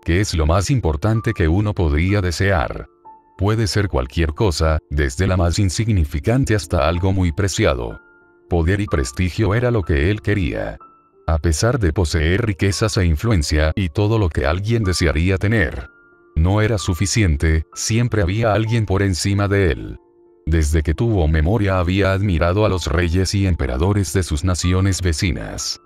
que es lo más importante que uno podría desear. Puede ser cualquier cosa, desde la más insignificante hasta algo muy preciado. Poder y prestigio era lo que él quería. A pesar de poseer riquezas e influencia y todo lo que alguien desearía tener, no era suficiente, siempre había alguien por encima de él. Desde que tuvo memoria había admirado a los reyes y emperadores de sus naciones vecinas.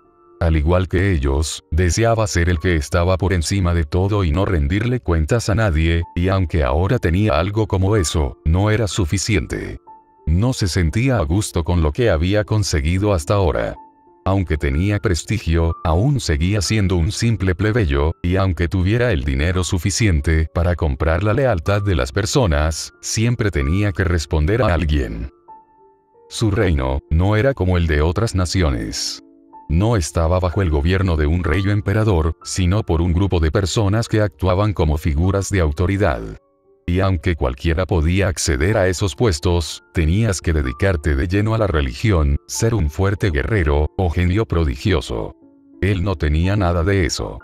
Al igual que ellos, deseaba ser el que estaba por encima de todo y no rendirle cuentas a nadie, y aunque ahora tenía algo como eso, no era suficiente. No se sentía a gusto con lo que había conseguido hasta ahora. Aunque tenía prestigio, aún seguía siendo un simple plebeyo, y aunque tuviera el dinero suficiente para comprar la lealtad de las personas, siempre tenía que responder a alguien. Su reino no era como el de otras naciones. No estaba bajo el gobierno de un rey o emperador, sino por un grupo de personas que actuaban como figuras de autoridad. Y aunque cualquiera podía acceder a esos puestos, tenías que dedicarte de lleno a la religión, ser un fuerte guerrero, o genio prodigioso. Él no tenía nada de eso.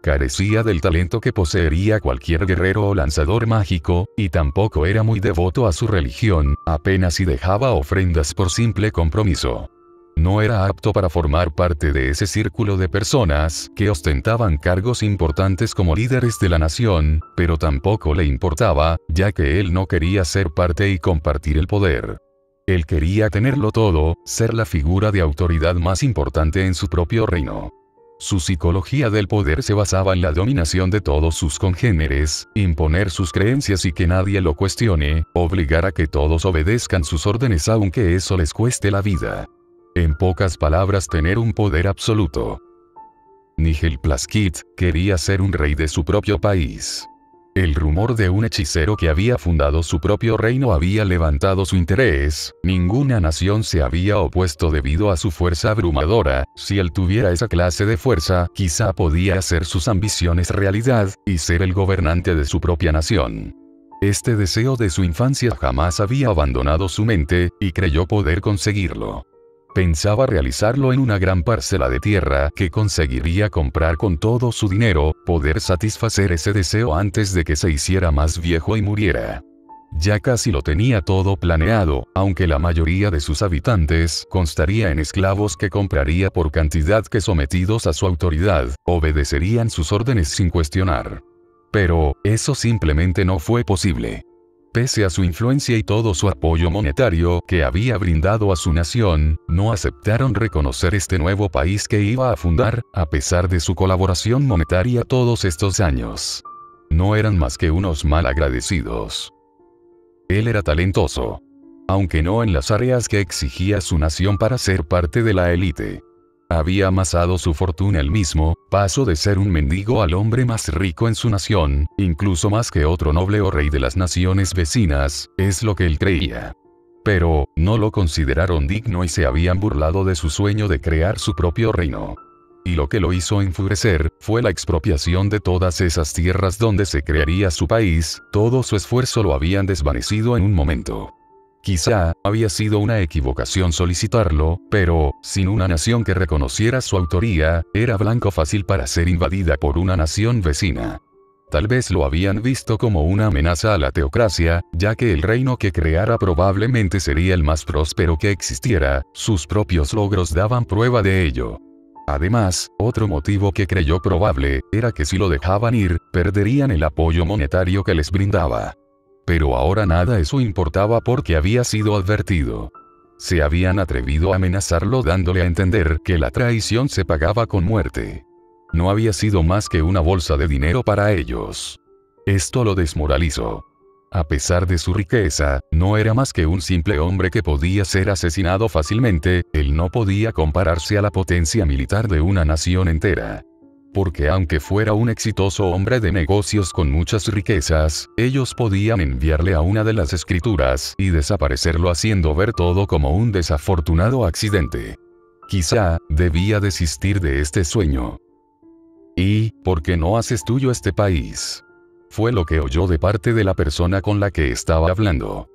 Carecía del talento que poseería cualquier guerrero o lanzador mágico, y tampoco era muy devoto a su religión, apenas si dejaba ofrendas por simple compromiso. No era apto para formar parte de ese círculo de personas que ostentaban cargos importantes como líderes de la nación, pero tampoco le importaba, ya que él no quería ser parte y compartir el poder. Él quería tenerlo todo, ser la figura de autoridad más importante en su propio reino. Su psicología del poder se basaba en la dominación de todos sus congéneres, imponer sus creencias y que nadie lo cuestione, obligar a que todos obedezcan sus órdenes aunque eso les cueste la vida. En pocas palabras, tener un poder absoluto. Nigel Plaskett quería ser un rey de su propio país. El rumor de un hechicero que había fundado su propio reino había levantado su interés, ninguna nación se había opuesto debido a su fuerza abrumadora. Si él tuviera esa clase de fuerza, quizá podía hacer sus ambiciones realidad, y ser el gobernante de su propia nación. Este deseo de su infancia jamás había abandonado su mente, y creyó poder conseguirlo. Pensaba realizarlo en una gran parcela de tierra que conseguiría comprar con todo su dinero, poder satisfacer ese deseo antes de que se hiciera más viejo y muriera. Ya casi lo tenía todo planeado, aunque la mayoría de sus habitantes constaría en esclavos que compraría por cantidad que sometidos a su autoridad, obedecerían sus órdenes sin cuestionar. Pero, eso simplemente no fue posible. Pese a su influencia y todo su apoyo monetario que había brindado a su nación, no aceptaron reconocer este nuevo país que iba a fundar, a pesar de su colaboración monetaria todos estos años. No eran más que unos malagradecidos. Él era talentoso, aunque no en las áreas que exigía su nación para ser parte de la élite. Había amasado su fortuna él mismo, pasó de ser un mendigo al hombre más rico en su nación, incluso más que otro noble o rey de las naciones vecinas, es lo que él creía. Pero, no lo consideraron digno y se habían burlado de su sueño de crear su propio reino. Y lo que lo hizo enfurecer, fue la expropiación de todas esas tierras donde se crearía su país, todo su esfuerzo lo habían desvanecido en un momento. Quizá, había sido una equivocación solicitarlo, pero, sin una nación que reconociera su autoría, era blanco fácil para ser invadida por una nación vecina. Tal vez lo habían visto como una amenaza a la teocracia, ya que el reino que creara probablemente sería el más próspero que existiera, sus propios logros daban prueba de ello. Además, otro motivo que creyó probable, era que si lo dejaban ir, perderían el apoyo monetario que les brindaba. Pero ahora nada eso importaba porque había sido advertido. Se habían atrevido a amenazarlo dándole a entender que la traición se pagaba con muerte. No había sido más que una bolsa de dinero para ellos. Esto lo desmoralizó. A pesar de su riqueza, no era más que un simple hombre que podía ser asesinado fácilmente, él no podía compararse a la potencia militar de una nación entera. Porque aunque fuera un exitoso hombre de negocios con muchas riquezas, ellos podían enviarle a una de las escrituras y desaparecerlo haciendo ver todo como un desafortunado accidente. Quizá, debía desistir de este sueño. ¿Y por qué no haces tuyo este país? Fue lo que oyó de parte de la persona con la que estaba hablando.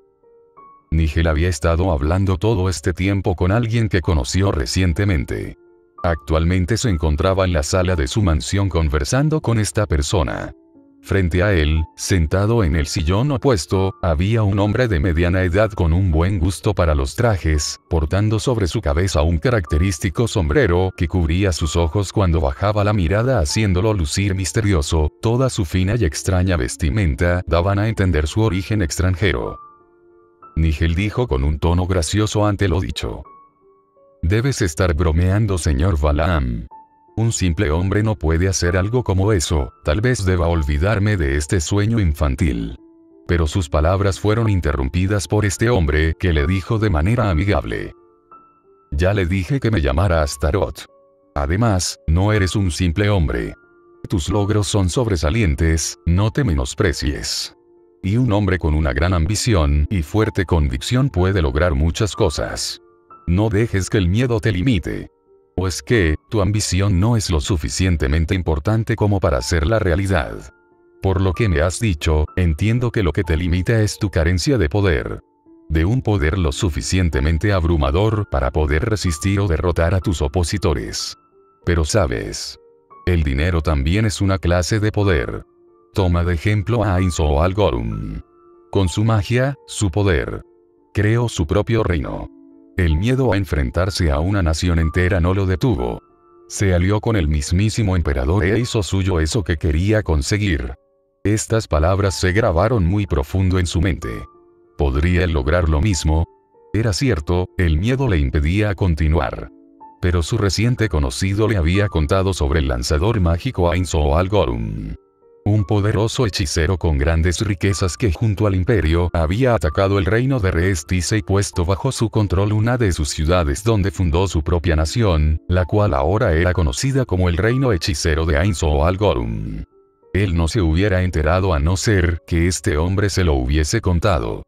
Nigel había estado hablando todo este tiempo con alguien que conoció recientemente. Actualmente se encontraba en la sala de su mansión conversando con esta persona. Frente a él, sentado en el sillón opuesto, había un hombre de mediana edad con un buen gusto para los trajes, portando sobre su cabeza un característico sombrero que cubría sus ojos cuando bajaba la mirada haciéndolo lucir misterioso. Toda su fina y extraña vestimenta daban a entender su origen extranjero. Nigel dijo con un tono gracioso ante lo dicho. Debes estar bromeando, señor Balaam. Un simple hombre no puede hacer algo como eso, tal vez deba olvidarme de este sueño infantil. Pero sus palabras fueron interrumpidas por este hombre, que le dijo de manera amigable. Ya le dije que me llamara Astaroth. Además, no eres un simple hombre. Tus logros son sobresalientes, no te menosprecies. Y un hombre con una gran ambición y fuerte convicción puede lograr muchas cosas. No dejes que el miedo te limite. ¿O es que, tu ambición no es lo suficientemente importante como para hacerla realidad? Por lo que me has dicho, entiendo que lo que te limita es tu carencia de poder. De un poder lo suficientemente abrumador para poder resistir o derrotar a tus opositores. Pero sabes, el dinero también es una clase de poder. Toma de ejemplo a Ainzoal-Gorum. Con su magia, su poder, creó su propio reino. El miedo a enfrentarse a una nación entera no lo detuvo. Se alió con el mismísimo emperador e hizo suyo eso que quería conseguir. Estas palabras se grabaron muy profundo en su mente. ¿Podría él lograr lo mismo? Era cierto, el miedo le impedía continuar. Pero su reciente conocido le había contado sobre el lanzador mágico Ainzoal-Gorum. Un poderoso hechicero con grandes riquezas que junto al imperio había atacado el reino de Reestise y puesto bajo su control una de sus ciudades donde fundó su propia nación, la cual ahora era conocida como el reino hechicero de Ainzoal-Gorum. Él no se hubiera enterado a no ser que este hombre se lo hubiese contado.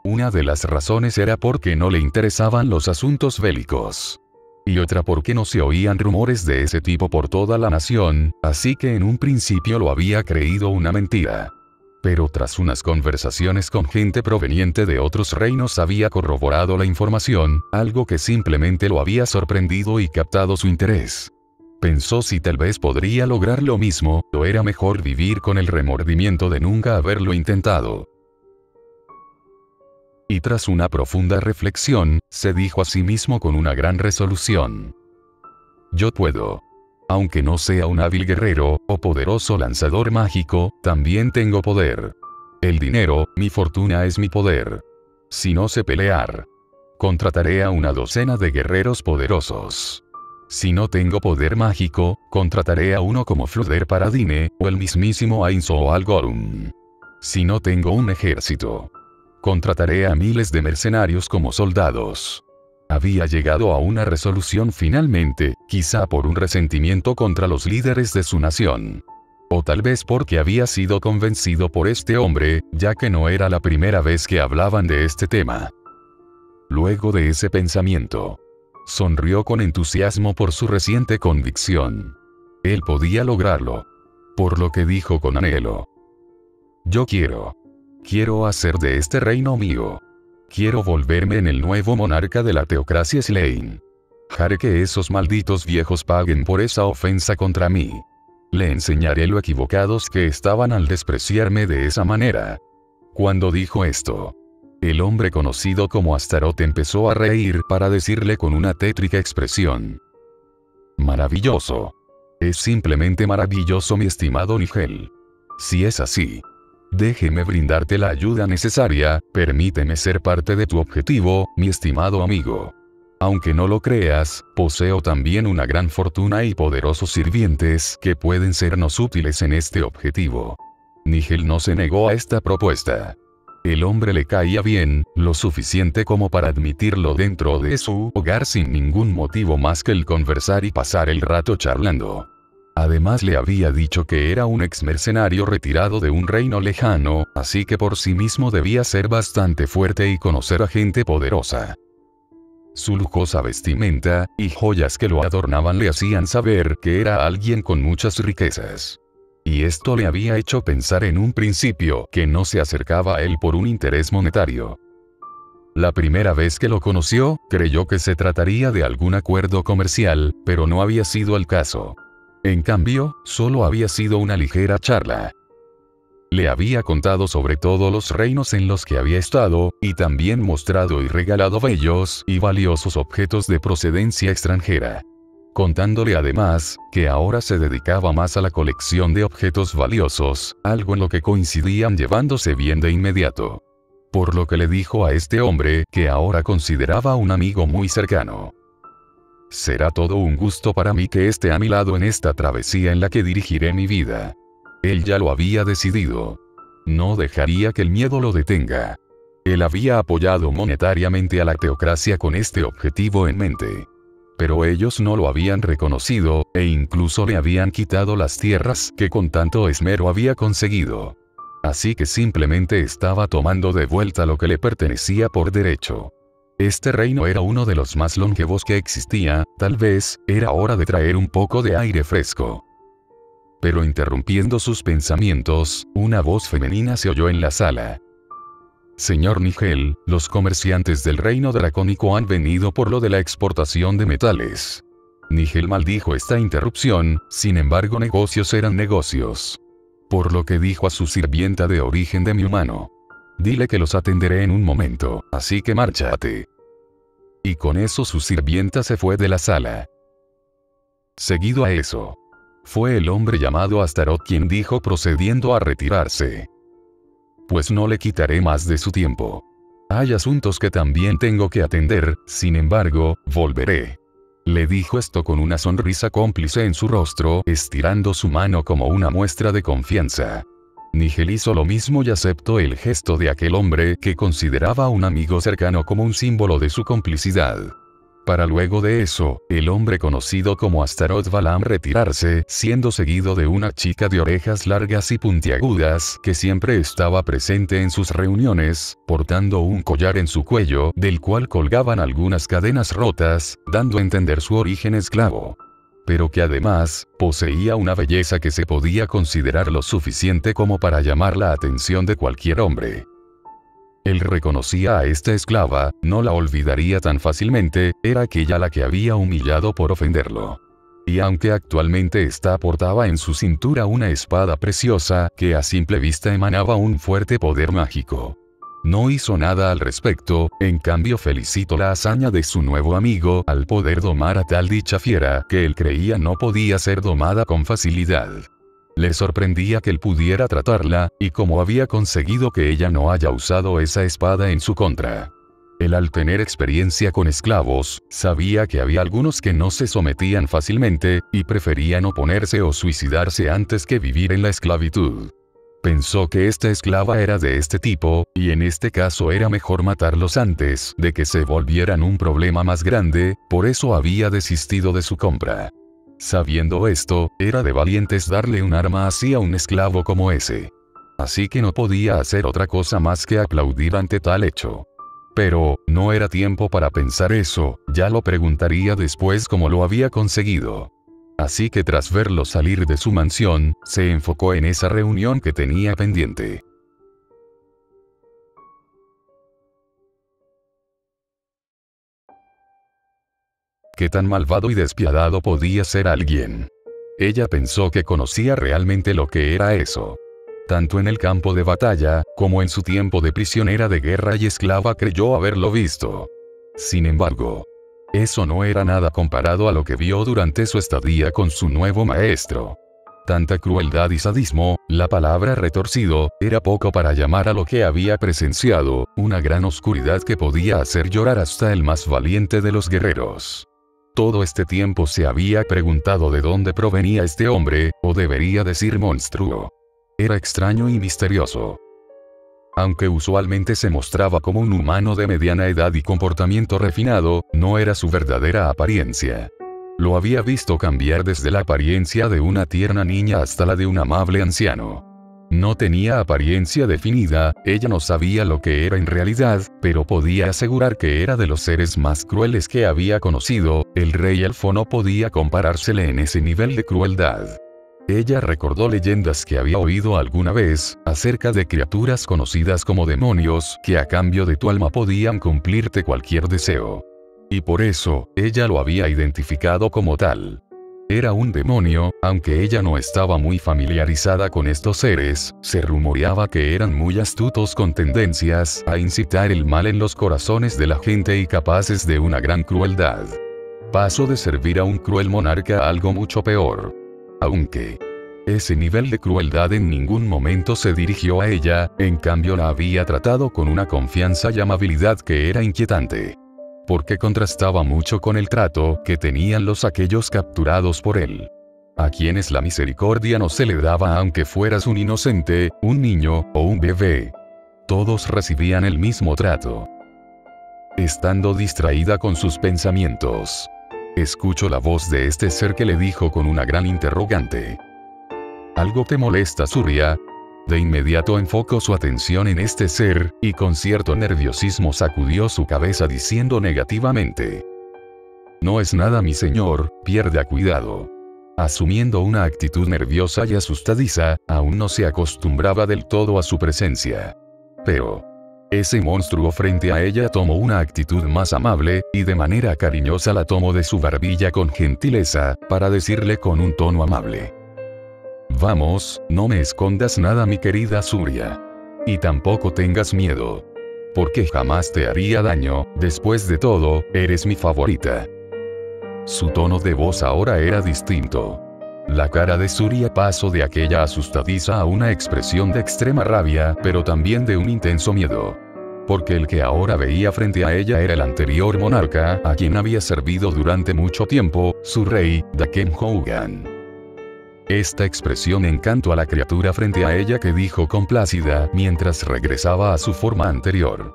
Una de las razones era porque no le interesaban los asuntos bélicos. Y otra porque no se oían rumores de ese tipo por toda la nación, así que en un principio lo había creído una mentira. Pero tras unas conversaciones con gente proveniente de otros reinos había corroborado la información, algo que simplemente lo había sorprendido y captado su interés. Pensó si tal vez podría lograr lo mismo, o era mejor vivir con el remordimiento de nunca haberlo intentado. Y tras una profunda reflexión, se dijo a sí mismo con una gran resolución. Yo puedo. Aunque no sea un hábil guerrero, o poderoso lanzador mágico, también tengo poder. El dinero, mi fortuna es mi poder. Si no sé pelear, contrataré a una docena de guerreros poderosos. Si no tengo poder mágico, contrataré a uno como Fluder Paradine, o el mismísimo Ainzoal-Gorum. Si no tengo un ejército, contrataré a miles de mercenarios como soldados. Había llegado a una resolución finalmente, quizá por un resentimiento contra los líderes de su nación. O tal vez porque había sido convencido por este hombre, ya que no era la primera vez que hablaban de este tema. Luego de ese pensamiento, sonrió con entusiasmo por su reciente convicción. Él podía lograrlo. Por lo que dijo con anhelo. Yo quiero hacer de este reino mío. Quiero volverme en el nuevo monarca de la teocracia Slain. Haré que esos malditos viejos paguen por esa ofensa contra mí. Le enseñaré lo equivocados que estaban al despreciarme de esa manera. Cuando dijo esto, el hombre conocido como Astaroth empezó a reír para decirle con una tétrica expresión. Maravilloso. Es simplemente maravilloso, mi estimado Nigel. Si es así, déjeme brindarte la ayuda necesaria, permíteme ser parte de tu objetivo, mi estimado amigo. Aunque no lo creas, poseo también una gran fortuna y poderosos sirvientes que pueden sernos útiles en este objetivo. Nigel no se negó a esta propuesta. El hombre le caía bien, lo suficiente como para admitirlo dentro de su hogar sin ningún motivo más que el conversar y pasar el rato charlando. Además le había dicho que era un ex mercenario retirado de un reino lejano, así que por sí mismo debía ser bastante fuerte y conocer a gente poderosa. Su lujosa vestimenta, y joyas que lo adornaban le hacían saber que era alguien con muchas riquezas. Y esto le había hecho pensar en un principio que no se acercaba a él por un interés monetario. La primera vez que lo conoció, creyó que se trataría de algún acuerdo comercial, pero no había sido el caso. En cambio, solo había sido una ligera charla. Le había contado sobre todos los reinos en los que había estado, y también mostrado y regalado bellos y valiosos objetos de procedencia extranjera. Contándole además, que ahora se dedicaba más a la colección de objetos valiosos, algo en lo que coincidían llevándose bien de inmediato. Por lo que le dijo a este hombre que ahora consideraba un amigo muy cercano. Será todo un gusto para mí que esté a mi lado en esta travesía en la que dirigiré mi vida. Él ya lo había decidido. No dejaría que el miedo lo detenga. Él había apoyado monetariamente a la teocracia con este objetivo en mente. Pero ellos no lo habían reconocido, e incluso le habían quitado las tierras que con tanto esmero había conseguido. Así que simplemente estaba tomando de vuelta lo que le pertenecía por derecho. Este reino era uno de los más longevos que existía, tal vez, era hora de traer un poco de aire fresco. Pero interrumpiendo sus pensamientos, una voz femenina se oyó en la sala. Señor Nigel, los comerciantes del reino dracónico han venido por lo de la exportación de metales. Nigel maldijo esta interrupción, sin embargo negocios eran negocios. Por lo que dijo a su sirvienta de origen demi-humano. Dile que los atenderé en un momento, así que márchate. Y con eso su sirvienta se fue de la sala. Seguido a eso, fue el hombre llamado Astaroth quien dijo procediendo a retirarse. Pues no le quitaré más de su tiempo. Hay asuntos que también tengo que atender, sin embargo, volveré. Le dijo esto con una sonrisa cómplice en su rostro, estirando su mano como una muestra de confianza. Nigel hizo lo mismo y aceptó el gesto de aquel hombre que consideraba a un amigo cercano como un símbolo de su complicidad. Para luego de eso, el hombre conocido como Astaroth Balam retirarse, siendo seguido de una chica de orejas largas y puntiagudas, que siempre estaba presente en sus reuniones, portando un collar en su cuello, del cual colgaban algunas cadenas rotas, dando a entender su origen esclavo. Pero que además, poseía una belleza que se podía considerar lo suficiente como para llamar la atención de cualquier hombre. Él reconocía a esta esclava, no la olvidaría tan fácilmente, era aquella la que había humillado por ofenderlo. Y aunque actualmente esta portaba en su cintura una espada preciosa, que a simple vista emanaba un fuerte poder mágico. No hizo nada al respecto, en cambio felicitó la hazaña de su nuevo amigo al poder domar a tal dicha fiera que él creía no podía ser domada con facilidad. Le sorprendía que él pudiera tratarla, y cómo había conseguido que ella no haya usado esa espada en su contra. Él al tener experiencia con esclavos, sabía que había algunos que no se sometían fácilmente, y preferían oponerse o suicidarse antes que vivir en la esclavitud. Pensó que esta esclava era de este tipo, y en este caso era mejor matarlos antes de que se volvieran un problema más grande, por eso había desistido de su compra. Sabiendo esto, era de valientes darle un arma así a un esclavo como ese. Así que no podía hacer otra cosa más que aplaudir ante tal hecho. Pero, no era tiempo para pensar eso, ya lo preguntaría después cómo lo había conseguido. Así que tras verlo salir de su mansión, se enfocó en esa reunión que tenía pendiente. ¿Qué tan malvado y despiadado podía ser alguien? Ella pensó que conocía realmente lo que era eso. Tanto en el campo de batalla, como en su tiempo de prisionera de guerra y esclava creyó haberlo visto. Sin embargo, eso no era nada comparado a lo que vio durante su estadía con su nuevo maestro. Tanta crueldad y sadismo, la palabra retorcido, era poco para llamar a lo que había presenciado, una gran oscuridad que podía hacer llorar hasta el más valiente de los guerreros. Todo este tiempo se había preguntado de dónde provenía este hombre, o debería decir monstruo. Era extraño y misterioso. Aunque usualmente se mostraba como un humano de mediana edad y comportamiento refinado, no era su verdadera apariencia. Lo había visto cambiar desde la apariencia de una tierna niña hasta la de un amable anciano. No tenía apariencia definida, ella no sabía lo que era en realidad, pero podía asegurar que era de los seres más crueles que había conocido, el rey elfo no podía comparársele en ese nivel de crueldad. Ella recordó leyendas que había oído alguna vez, acerca de criaturas conocidas como demonios, que a cambio de tu alma podían cumplirte cualquier deseo. Y por eso, ella lo había identificado como tal. Era un demonio, aunque ella no estaba muy familiarizada con estos seres, se rumoreaba que eran muy astutos con tendencias a incitar el mal en los corazones de la gente y capaces de una gran crueldad. Pasó de servir a un cruel monarca a algo mucho peor. Aunque ese nivel de crueldad en ningún momento se dirigió a ella, en cambio la había tratado con una confianza y amabilidad que era inquietante. Porque contrastaba mucho con el trato que tenían aquellos capturados por él, a quienes la misericordia no se le daba aunque fueras un inocente, un niño, o un bebé. Todos recibían el mismo trato. Estando distraída con sus pensamientos, escuchó la voz de este ser que le dijo con una gran interrogante: ¿algo te molesta, Surya? De inmediato enfocó su atención en este ser, y con cierto nerviosismo sacudió su cabeza diciendo negativamente: no es nada, mi señor, pierda cuidado. Asumiendo una actitud nerviosa y asustadiza, aún no se acostumbraba del todo a su presencia. Pero ese monstruo frente a ella tomó una actitud más amable, y de manera cariñosa la tomó de su barbilla con gentileza, para decirle con un tono amable: vamos, no me escondas nada, mi querida Surya. Y tampoco tengas miedo. Porque jamás te haría daño, después de todo, eres mi favorita. Su tono de voz ahora era distinto. La cara de Surya pasó de aquella asustadiza a una expresión de extrema rabia, pero también de un intenso miedo. Porque el que ahora veía frente a ella era el anterior monarca, a quien había servido durante mucho tiempo, su rey, Daken Hougan. Esta expresión encantó a la criatura frente a ella, que dijo complacida mientras regresaba a su forma anterior: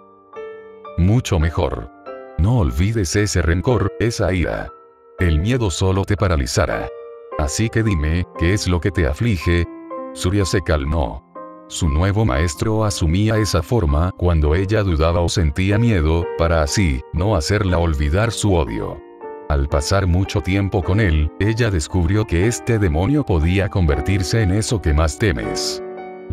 mucho mejor. No olvides ese rencor, esa ira. El miedo solo te paralizará. Así que dime, ¿qué es lo que te aflige? Surya se calmó. Su nuevo maestro asumía esa forma cuando ella dudaba o sentía miedo, para así no hacerla olvidar su odio. Al pasar mucho tiempo con él, ella descubrió que este demonio podía convertirse en eso que más temes.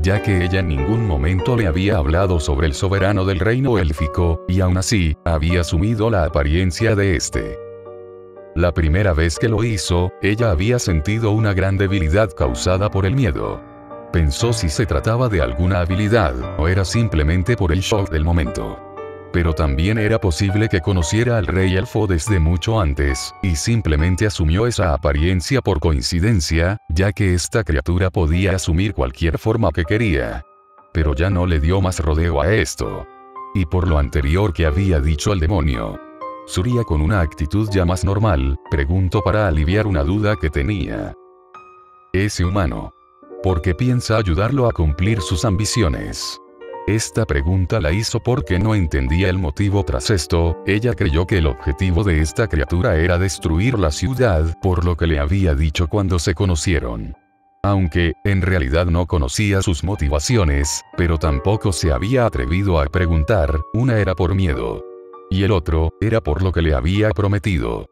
Ya que ella en ningún momento le había hablado sobre el soberano del reino élfico, y aún así, había asumido la apariencia de este. La primera vez que lo hizo, ella había sentido una gran debilidad causada por el miedo. Pensó si se trataba de alguna habilidad, o era simplemente por el shock del momento. Pero también era posible que conociera al rey elfo desde mucho antes, y simplemente asumió esa apariencia por coincidencia, ya que esta criatura podía asumir cualquier forma que quería. Pero ya no le dio más rodeo a esto. Y por lo anterior que había dicho el demonio, Surya, con una actitud ya más normal, preguntó para aliviar una duda que tenía: ¿ese humano? ¿Por qué piensa ayudarlo a cumplir sus ambiciones? Esta pregunta la hizo porque no entendía el motivo tras esto. Ella creyó que el objetivo de esta criatura era destruir la ciudad, por lo que le había dicho cuando se conocieron. Aunque, en realidad no conocía sus motivaciones, pero tampoco se había atrevido a preguntar. Una era por miedo. Y el otro, era por lo que le había prometido.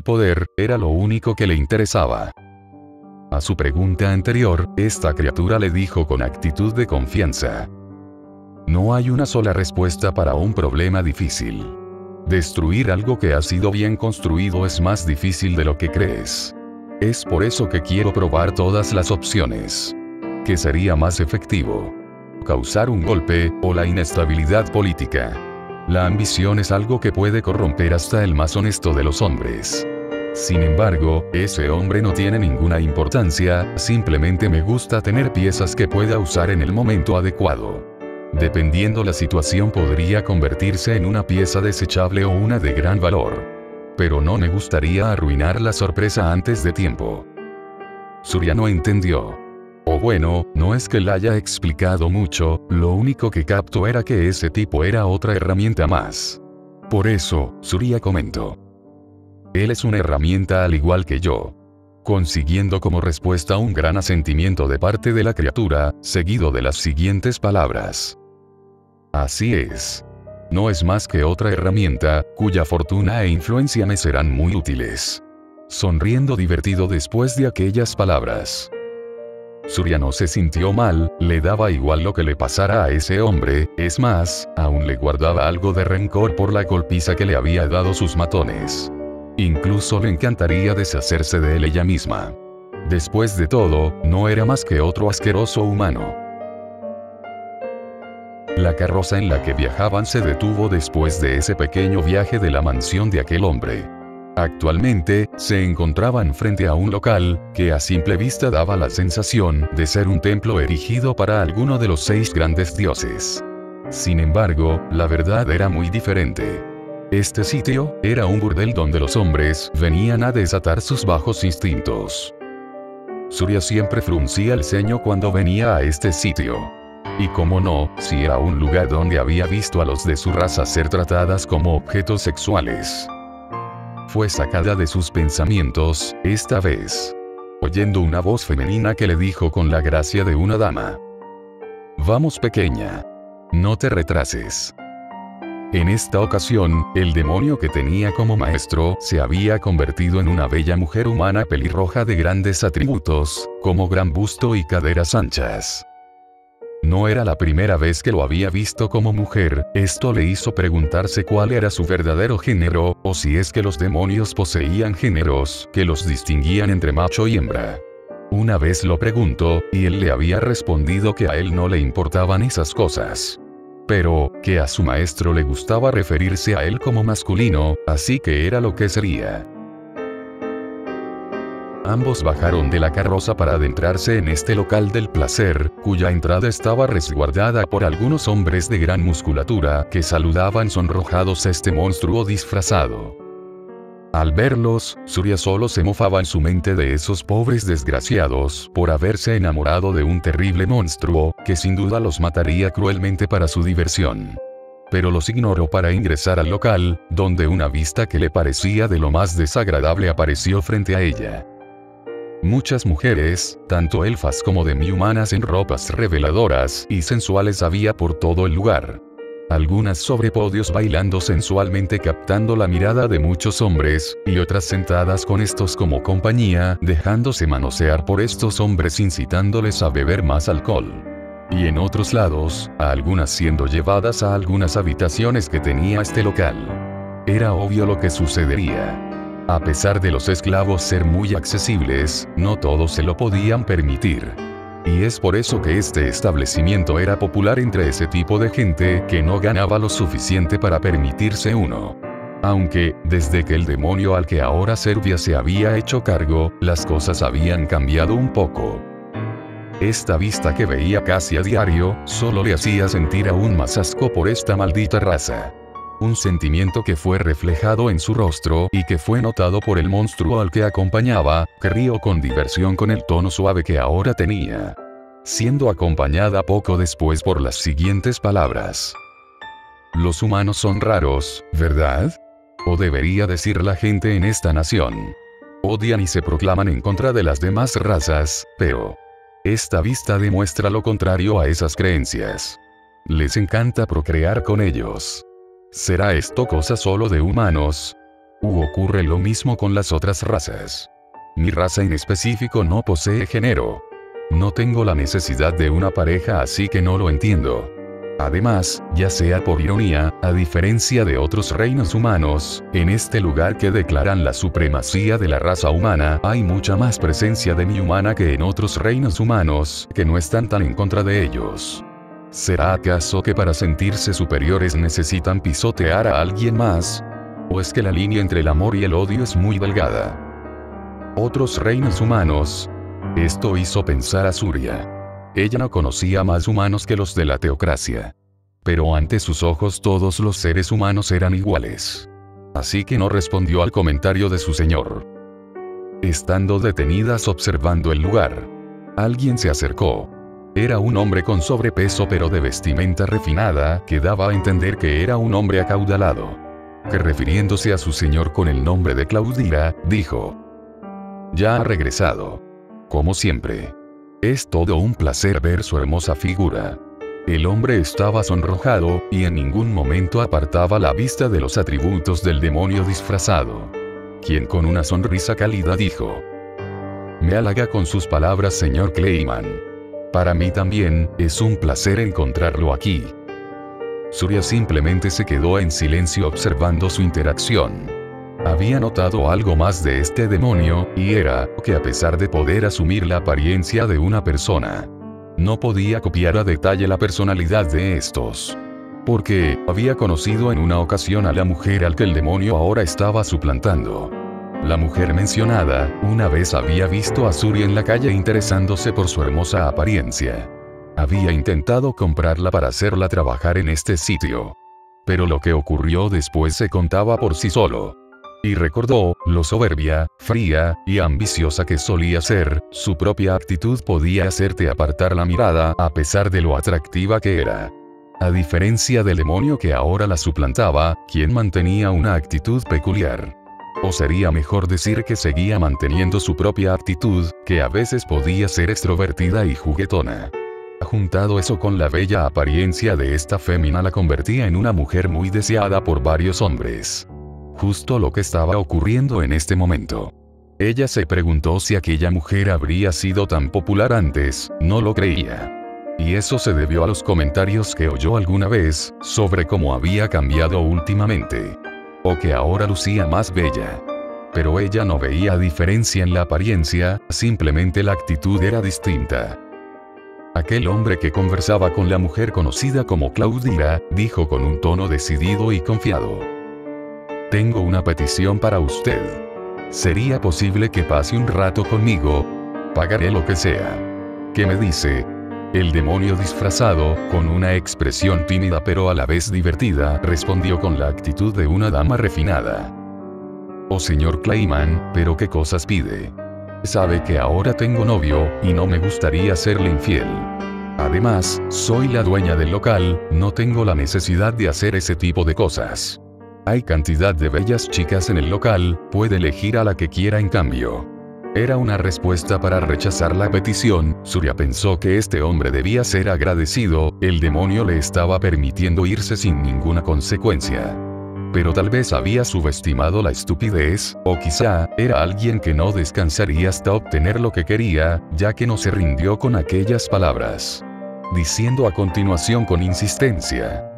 Poder, era lo único que le interesaba. A su pregunta anterior, esta criatura le dijo con actitud de confianza: no hay una sola respuesta para un problema difícil. Destruir algo que ha sido bien construido es más difícil de lo que crees. Es por eso que quiero probar todas las opciones. ¿Qué sería más efectivo? ¿Causar un golpe, o la inestabilidad política? La ambición es algo que puede corromper hasta el más honesto de los hombres. Sin embargo, ese hombre no tiene ninguna importancia, simplemente me gusta tener piezas que pueda usar en el momento adecuado. Dependiendo la situación podría convertirse en una pieza desechable o una de gran valor. Pero no me gustaría arruinar la sorpresa antes de tiempo. Surya no entendió. O bueno, no es que la haya explicado mucho, lo único que captó era que ese tipo era otra herramienta más. Por eso, Surya comentó: él es una herramienta al igual que yo. Consiguiendo como respuesta un gran asentimiento de parte de la criatura, seguido de las siguientes palabras: así es. No es más que otra herramienta, cuya fortuna e influencia me serán muy útiles. Sonriendo divertido después de aquellas palabras, Surya no se sintió mal, le daba igual lo que le pasara a ese hombre, es más, aún le guardaba algo de rencor por la golpiza que le había dado sus matones. Incluso le encantaría deshacerse de él ella misma. Después de todo, no era más que otro asqueroso humano. La carroza en la que viajaban se detuvo después de ese pequeño viaje de la mansión de aquel hombre. Actualmente, se encontraban frente a un local, que a simple vista daba la sensación de ser un templo erigido para alguno de los 6 grandes dioses. Sin embargo, la verdad era muy diferente. Este sitio era un burdel donde los hombres venían a desatar sus bajos instintos. Surya siempre fruncía el ceño cuando venía a este sitio. Y cómo no, si era un lugar donde había visto a los de su raza ser tratadas como objetos sexuales. Fue sacada de sus pensamientos, esta vez, oyendo una voz femenina que le dijo con la gracia de una dama: «Vamos, pequeña. No te retrases». En esta ocasión, el demonio que tenía como maestro se había convertido en una bella mujer humana pelirroja de grandes atributos, como gran busto y caderas anchas. No era la primera vez que lo había visto como mujer, esto le hizo preguntarse cuál era su verdadero género, o si es que los demonios poseían géneros que los distinguían entre macho y hembra. Una vez lo preguntó, y él le había respondido que a él no le importaban esas cosas. Pero, que a su maestro le gustaba referirse a él como masculino, así que era lo que sería. Ambos bajaron de la carroza para adentrarse en este local del placer, cuya entrada estaba resguardada por algunos hombres de gran musculatura que saludaban sonrojados a este monstruo disfrazado. Al verlos, Surya solo se mofaba en su mente de esos pobres desgraciados por haberse enamorado de un terrible monstruo, que sin duda los mataría cruelmente para su diversión. Pero los ignoró para ingresar al local, donde una vista que le parecía de lo más desagradable apareció frente a ella. Muchas mujeres, tanto elfas como demi-humanas en ropas reveladoras y sensuales había por todo el lugar. Algunas sobre podios bailando sensualmente captando la mirada de muchos hombres, y otras sentadas con estos como compañía, dejándose manosear por estos hombres incitándoles a beber más alcohol. Y en otros lados, a algunas siendo llevadas a algunas habitaciones que tenía este local. Era obvio lo que sucedería. A pesar de los esclavos ser muy accesibles, no todos se lo podían permitir. Y es por eso que este establecimiento era popular entre ese tipo de gente que no ganaba lo suficiente para permitirse uno. Aunque, desde que el demonio al que ahora servía se había hecho cargo, las cosas habían cambiado un poco. Esta vista que veía casi a diario, solo le hacía sentir aún más asco por esta maldita raza. Un sentimiento que fue reflejado en su rostro y que fue notado por el monstruo al que acompañaba, que rió con diversión con el tono suave que ahora tenía. Siendo acompañada poco después por las siguientes palabras. Los humanos son raros, ¿verdad? O debería decir la gente en esta nación. Odian y se proclaman en contra de las demás razas, pero esta vista demuestra lo contrario a esas creencias. Les encanta procrear con ellos. ¿Será esto cosa solo de humanos? ¿U ocurre lo mismo con las otras razas? Mi raza en específico no posee género. No tengo la necesidad de una pareja, así que no lo entiendo. Además, ya sea por ironía, a diferencia de otros reinos humanos, en este lugar que declaran la supremacía de la raza humana, hay mucha más presencia demi-humana que en otros reinos humanos, que no están tan en contra de ellos. ¿Será acaso que para sentirse superiores necesitan pisotear a alguien más? ¿O es que la línea entre el amor y el odio es muy delgada? Otros reinos humanos. Esto hizo pensar a Surya. Ella no conocía más humanos que los de la teocracia. Pero ante sus ojos todos los seres humanos eran iguales. Así que no respondió al comentario de su señor. Estando detenidas observando el lugar, alguien se acercó. Era un hombre con sobrepeso pero de vestimenta refinada, que daba a entender que era un hombre acaudalado. Que refiriéndose a su señor con el nombre de Claudira, dijo: «Ya ha regresado. Como siempre. Es todo un placer ver su hermosa figura». El hombre estaba sonrojado, y en ningún momento apartaba la vista de los atributos del demonio disfrazado. Quien con una sonrisa cálida dijo: «Me halaga con sus palabras, señor Clayman. Para mí también, es un placer encontrarlo aquí». Surya simplemente se quedó en silencio observando su interacción. Había notado algo más de este demonio, y era que a pesar de poder asumir la apariencia de una persona, no podía copiar a detalle la personalidad de estos. Porque había conocido en una ocasión a la mujer al que el demonio ahora estaba suplantando. La mujer mencionada, una vez había visto a Surya en la calle interesándose por su hermosa apariencia. Había intentado comprarla para hacerla trabajar en este sitio. Pero lo que ocurrió después se contaba por sí solo. Y recordó lo soberbia, fría y ambiciosa que solía ser. Su propia actitud podía hacerte apartar la mirada a pesar de lo atractiva que era. A diferencia del demonio que ahora la suplantaba, quien mantenía una actitud peculiar. O sería mejor decir que seguía manteniendo su propia actitud, que a veces podía ser extrovertida y juguetona. Juntado eso con la bella apariencia de esta fémina la convertía en una mujer muy deseada por varios hombres. Justo lo que estaba ocurriendo en este momento. Ella se preguntó si aquella mujer habría sido tan popular antes, no lo creía. Y eso se debió a los comentarios que oyó alguna vez, sobre cómo había cambiado últimamente. O que ahora lucía más bella. Pero ella no veía diferencia en la apariencia, simplemente la actitud era distinta. Aquel hombre que conversaba con la mujer conocida como Claudia, dijo con un tono decidido y confiado. Tengo una petición para usted. ¿Sería posible que pase un rato conmigo? Pagaré lo que sea. ¿Qué me dice? El demonio disfrazado, con una expresión tímida pero a la vez divertida, respondió con la actitud de una dama refinada. Oh señor Clayman, ¿pero qué cosas pide? Sabe que ahora tengo novio, y no me gustaría serle infiel. Además, soy la dueña del local, no tengo la necesidad de hacer ese tipo de cosas. Hay cantidad de bellas chicas en el local, puede elegir a la que quiera en cambio. Era una respuesta para rechazar la petición. Surya pensó que este hombre debía ser agradecido, el demonio le estaba permitiendo irse sin ninguna consecuencia. Pero tal vez había subestimado la estupidez, o quizá, era alguien que no descansaría hasta obtener lo que quería, ya que no se rindió con aquellas palabras. Diciendo a continuación con insistencia.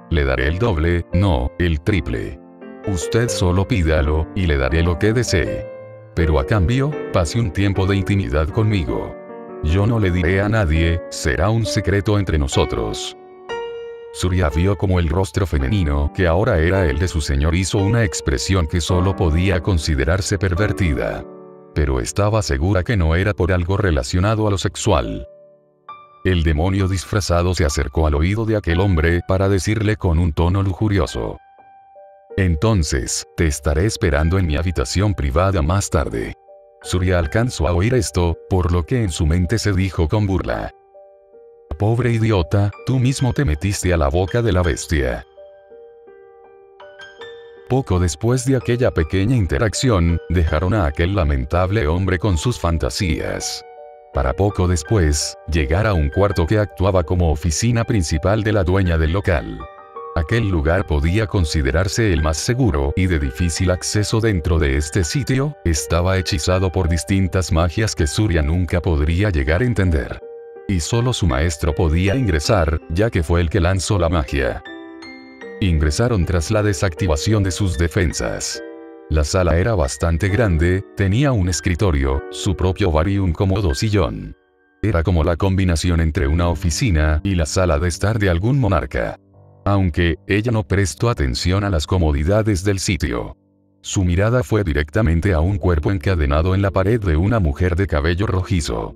Le daré el doble, no, el triple. Usted solo pídalo, y le daré lo que desee. Pero a cambio, pase un tiempo de intimidad conmigo. Yo no le diré a nadie, será un secreto entre nosotros. Surya vio como el rostro femenino, que ahora era el de su señor, hizo una expresión que solo podía considerarse pervertida. Pero estaba segura que no era por algo relacionado a lo sexual. El demonio disfrazado se acercó al oído de aquel hombre para decirle con un tono lujurioso. Entonces, te estaré esperando en mi habitación privada más tarde. Surya alcanzó a oír esto, por lo que en su mente se dijo con burla. Pobre idiota, tú mismo te metiste a la boca de la bestia. Poco después de aquella pequeña interacción, dejaron a aquel lamentable hombre con sus fantasías. Para poco después, llegar a un cuarto que actuaba como oficina principal de la dueña del local. Aquel lugar podía considerarse el más seguro y de difícil acceso dentro de este sitio, estaba hechizado por distintas magias que Surya nunca podría llegar a entender. Y solo su maestro podía ingresar, ya que fue el que lanzó la magia. Ingresaron tras la desactivación de sus defensas. La sala era bastante grande, tenía un escritorio, su propio bar y un cómodo sillón. Era como la combinación entre una oficina y la sala de estar de algún monarca. Aunque, ella no prestó atención a las comodidades del sitio. Su mirada fue directamente a un cuerpo encadenado en la pared de una mujer de cabello rojizo.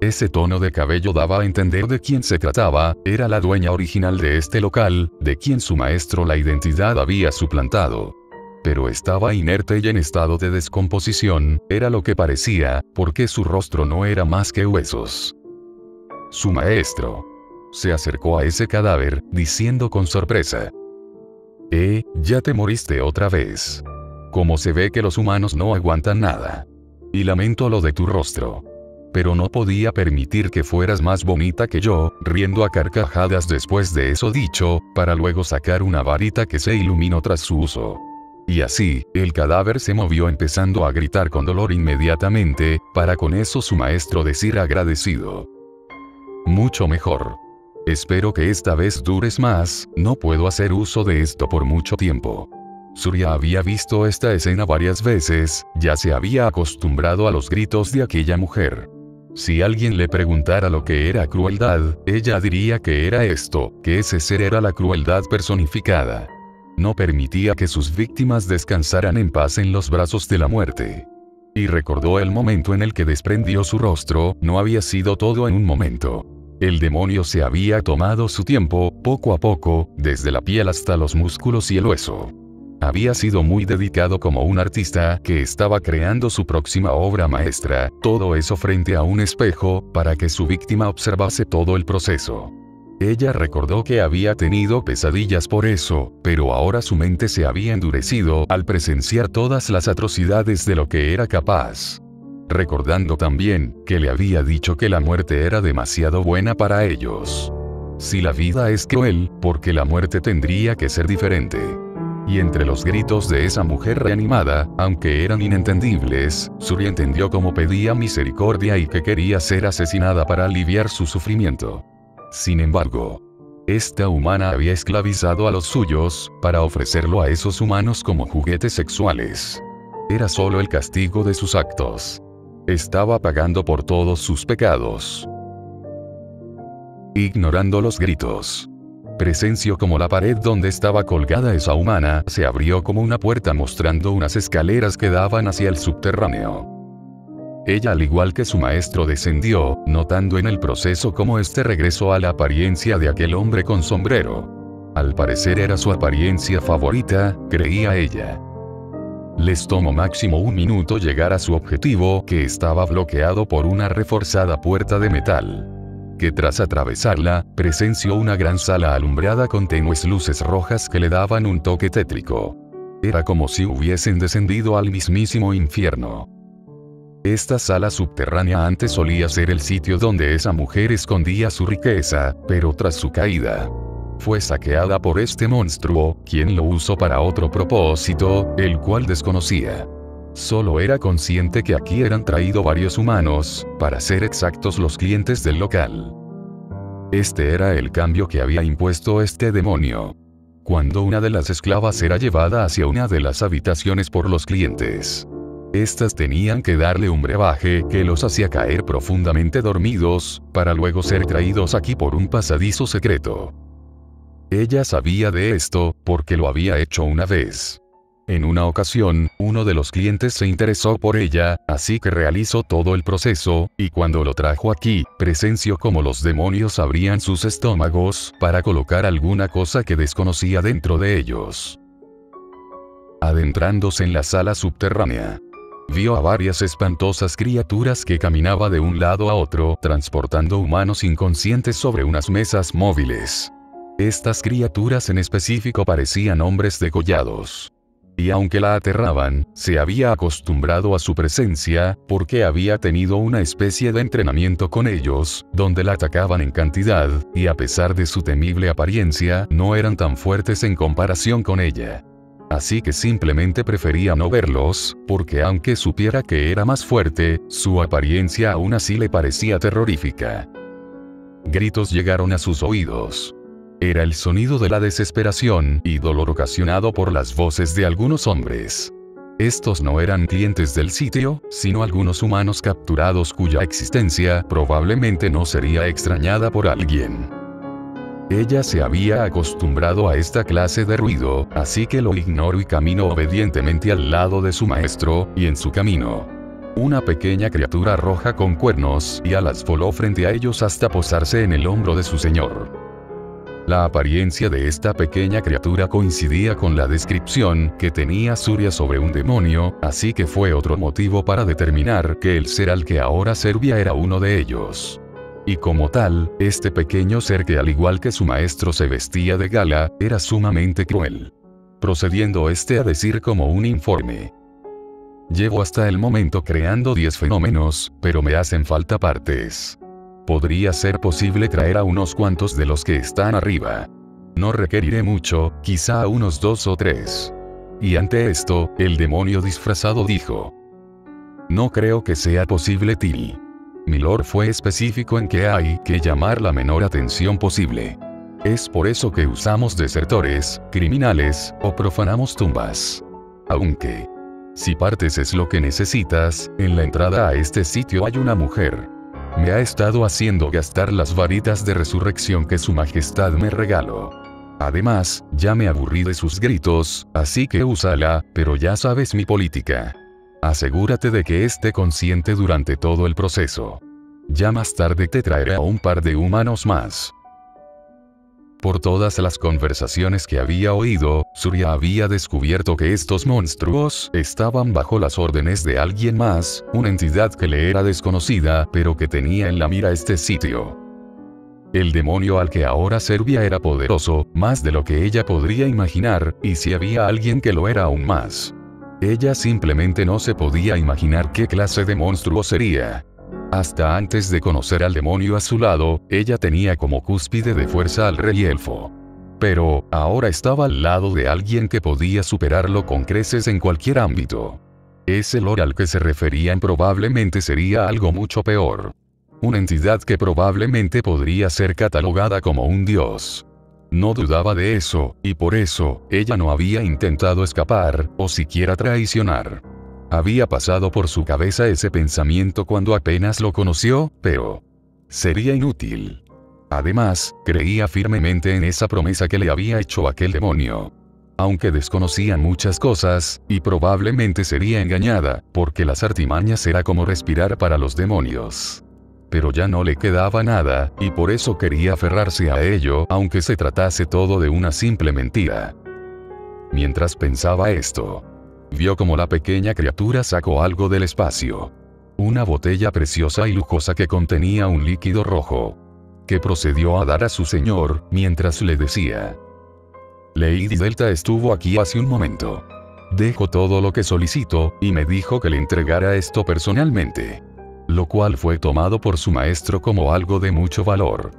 Ese tono de cabello daba a entender de quién se trataba, era la dueña original de este local, de quien su maestro la identidad había suplantado. Pero estaba inerte y en estado de descomposición, era lo que parecía, porque su rostro no era más que huesos. Su maestro se acercó a ese cadáver, diciendo con sorpresa. Ya te moriste otra vez. Como se ve que los humanos no aguantan nada. Y lamento lo de tu rostro. Pero no podía permitir que fueras más bonita que yo, riendo a carcajadas después de eso dicho, para luego sacar una varita que se iluminó tras su uso. Y así, el cadáver se movió empezando a gritar con dolor inmediatamente, para con eso su maestro decir agradecido. Mucho mejor. Espero que esta vez dures más, no puedo hacer uso de esto por mucho tiempo. Surya había visto esta escena varias veces, ya se había acostumbrado a los gritos de aquella mujer. Si alguien le preguntara lo que era crueldad, ella diría que era esto, que ese ser era la crueldad personificada. No permitía que sus víctimas descansaran en paz en los brazos de la muerte. Y recordó el momento en el que desprendió su rostro, no había sido todo en un momento. El demonio se había tomado su tiempo, poco a poco, desde la piel hasta los músculos y el hueso. Había sido muy dedicado como un artista que estaba creando su próxima obra maestra, todo eso frente a un espejo, para que su víctima observase todo el proceso. Ella recordó que había tenido pesadillas por eso, pero ahora su mente se había endurecido al presenciar todas las atrocidades de lo que era capaz. Recordando también, que le había dicho que la muerte era demasiado buena para ellos. Si la vida es cruel, ¿por qué la muerte tendría que ser diferente? Y entre los gritos de esa mujer reanimada, aunque eran inentendibles, Surya entendió cómo pedía misericordia y que quería ser asesinada para aliviar su sufrimiento. Sin embargo, esta humana había esclavizado a los suyos, para ofrecerlo a esos humanos como juguetes sexuales. Era solo el castigo de sus actos. Estaba pagando por todos sus pecados. Ignorando los gritos. Presenció como la pared donde estaba colgada esa humana se abrió como una puerta mostrando unas escaleras que daban hacia el subterráneo. Ella, al igual que su maestro, descendió, notando en el proceso cómo este regresó a la apariencia de aquel hombre con sombrero. Al parecer era su apariencia favorita, creía ella. Les tomó máximo 1 minuto llegar a su objetivo, que estaba bloqueado por una reforzada puerta de metal. Que tras atravesarla, presenció una gran sala alumbrada con tenues luces rojas que le daban un toque tétrico. Era como si hubiesen descendido al mismísimo infierno. Esta sala subterránea antes solía ser el sitio donde esa mujer escondía su riqueza, pero tras su caída, fue saqueada por este monstruo, quien lo usó para otro propósito, el cual desconocía. Solo era consciente que aquí eran traídos varios humanos, para ser exactos los clientes del local. Este era el cambio que había impuesto este demonio. Cuando una de las esclavas era llevada hacia una de las habitaciones por los clientes. Estas tenían que darle un brebaje que los hacía caer profundamente dormidos, para luego ser traídos aquí por un pasadizo secreto. Ella sabía de esto, porque lo había hecho una vez. En una ocasión, uno de los clientes se interesó por ella, así que realizó todo el proceso, y cuando lo trajo aquí, presenció cómo los demonios abrían sus estómagos, para colocar alguna cosa que desconocía dentro de ellos. Adentrándose en la sala subterránea, vio a varias espantosas criaturas que caminaban de un lado a otro, transportando humanos inconscientes sobre unas mesas móviles. Estas criaturas en específico parecían hombres degollados. Y aunque la aterraban, se había acostumbrado a su presencia, porque había tenido una especie de entrenamiento con ellos, donde la atacaban en cantidad, y a pesar de su temible apariencia, no eran tan fuertes en comparación con ella. Así que simplemente prefería no verlos, porque aunque supiera que era más fuerte, su apariencia aún así le parecía terrorífica. Gritos llegaron a sus oídos. Era el sonido de la desesperación y dolor ocasionado por las voces de algunos hombres. Estos no eran clientes del sitio, sino algunos humanos capturados cuya existencia probablemente no sería extrañada por alguien. Ella se había acostumbrado a esta clase de ruido, así que lo ignoró y caminó obedientemente al lado de su maestro, y en su camino, una pequeña criatura roja con cuernos y alas voló frente a ellos hasta posarse en el hombro de su señor. La apariencia de esta pequeña criatura coincidía con la descripción que tenía Surya sobre un demonio, así que fue otro motivo para determinar que el ser al que ahora servía era uno de ellos. Y como tal, este pequeño ser que al igual que su maestro se vestía de gala, era sumamente cruel. Procediendo a decir como un informe. Llevo hasta el momento creando 10 fenómenos, pero me hacen falta partes. Podría ser posible traer a unos cuantos de los que están arriba. No requeriré mucho, quizá a unos 2 o 3. Y ante esto, el demonio disfrazado dijo: No creo que sea posible, Tiri. Mi lord fue específico en que hay que llamar la menor atención posible. Es por eso que usamos desertores, criminales, o profanamos tumbas. Aunque, si partes es lo que necesitas, en la entrada a este sitio hay una mujer. Me ha estado haciendo gastar las varitas de resurrección que su majestad me regaló. Además, ya me aburrí de sus gritos, así que úsala, pero ya sabes mi política. Asegúrate de que esté consciente durante todo el proceso. Ya más tarde te traeré a un par de humanos más. Por todas las conversaciones que había oído, Surya había descubierto que estos monstruos estaban bajo las órdenes de alguien más, una entidad que le era desconocida, pero que tenía en la mira este sitio. El demonio al que ahora servía era poderoso, más de lo que ella podría imaginar, y si había alguien que lo era aún más. Ella simplemente no se podía imaginar qué clase de monstruo sería. Hasta antes de conocer al demonio a su lado, ella tenía como cúspide de fuerza al rey elfo. Pero, ahora estaba al lado de alguien que podía superarlo con creces en cualquier ámbito. Ese lord al que se referían probablemente sería algo mucho peor. Una entidad que probablemente podría ser catalogada como un dios. No dudaba de eso, y por eso, ella no había intentado escapar, o siquiera traicionar. Había pasado por su cabeza ese pensamiento cuando apenas lo conoció, pero sería inútil. Además, creía firmemente en esa promesa que le había hecho aquel demonio. Aunque desconocían muchas cosas, y probablemente sería engañada, porque las artimañas era como respirar para los demonios. Pero ya no le quedaba nada, y por eso quería aferrarse a ello, aunque se tratase todo de una simple mentira. Mientras pensaba esto, vio como la pequeña criatura sacó algo del espacio. Una botella preciosa y lujosa que contenía un líquido rojo. Que procedió a dar a su señor, mientras le decía: Lady Delta estuvo aquí hace un momento. Dejó todo lo que solicitó, y me dijo que le entregara esto personalmente. Lo cual fue tomado por su maestro como algo de mucho valor.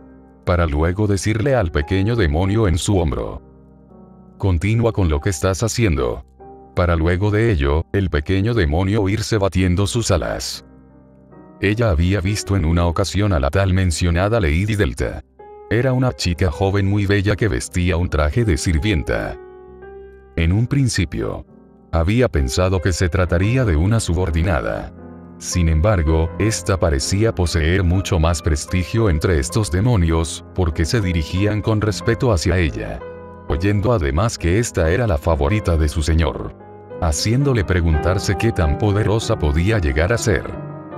Para luego decirle al pequeño demonio en su hombro: Continúa con lo que estás haciendo. Para luego de ello, el pequeño demonio irse batiendo sus alas. Ella había visto en una ocasión a la tal mencionada Lady Delta. Era una chica joven muy bella que vestía un traje de sirvienta. En un principio, había pensado que se trataría de una subordinada. Sin embargo, esta parecía poseer mucho más prestigio entre estos demonios, porque se dirigían con respeto hacia ella. Oyendo además que esta era la favorita de su señor. Haciéndole preguntarse qué tan poderosa podía llegar a ser.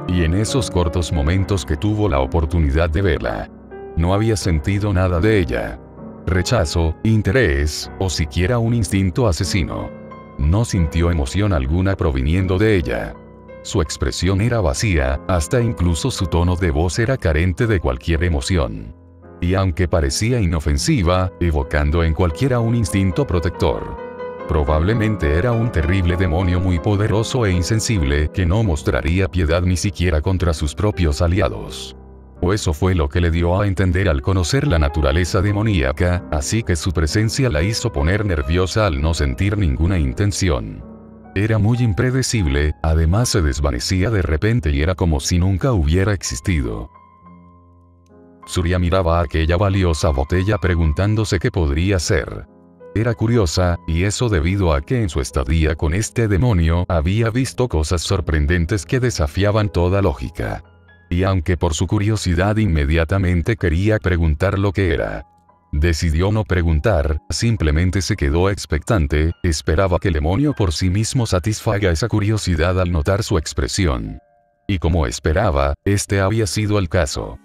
Y en esos cortos momentos que tuvo la oportunidad de verla, no había sentido nada de ella. Rechazo, interés, o siquiera un instinto asesino. No sintió emoción alguna proviniendo de ella. Su expresión era vacía, hasta incluso su tono de voz era carente de cualquier emoción. Y aunque parecía inofensiva, evocando en cualquiera un instinto protector. Probablemente era un terrible demonio muy poderoso e insensible que no mostraría piedad ni siquiera contra sus propios aliados. O eso fue lo que le dio a entender al conocer la naturaleza demoníaca, así que su presencia la hizo poner nerviosa al no sentir ninguna intención. Era muy impredecible, además se desvanecía de repente y era como si nunca hubiera existido. Surya miraba aquella valiosa botella preguntándose qué podría ser. Era curiosa, y eso debido a que en su estadía con este demonio había visto cosas sorprendentes que desafiaban toda lógica. Y aunque por su curiosidad inmediatamente quería preguntar lo que era, decidió no preguntar, simplemente se quedó expectante, esperaba que el demonio por sí mismo satisfaga esa curiosidad al notar su expresión. Y como esperaba, este había sido el caso.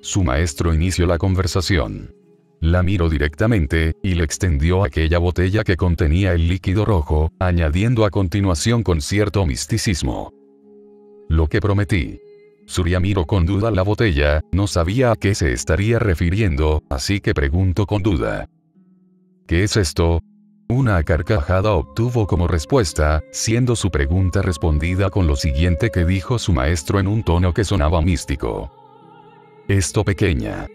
Su maestro inició la conversación. La miró directamente, y le extendió aquella botella que contenía el líquido rojo, añadiendo a continuación con cierto misticismo: Lo que prometí. Surya miró con duda la botella, no sabía a qué se estaría refiriendo, así que preguntó con duda: ¿Qué es esto? Una carcajada obtuvo como respuesta, siendo su pregunta respondida con lo siguiente que dijo su maestro en un tono que sonaba místico: Esto, pequeña,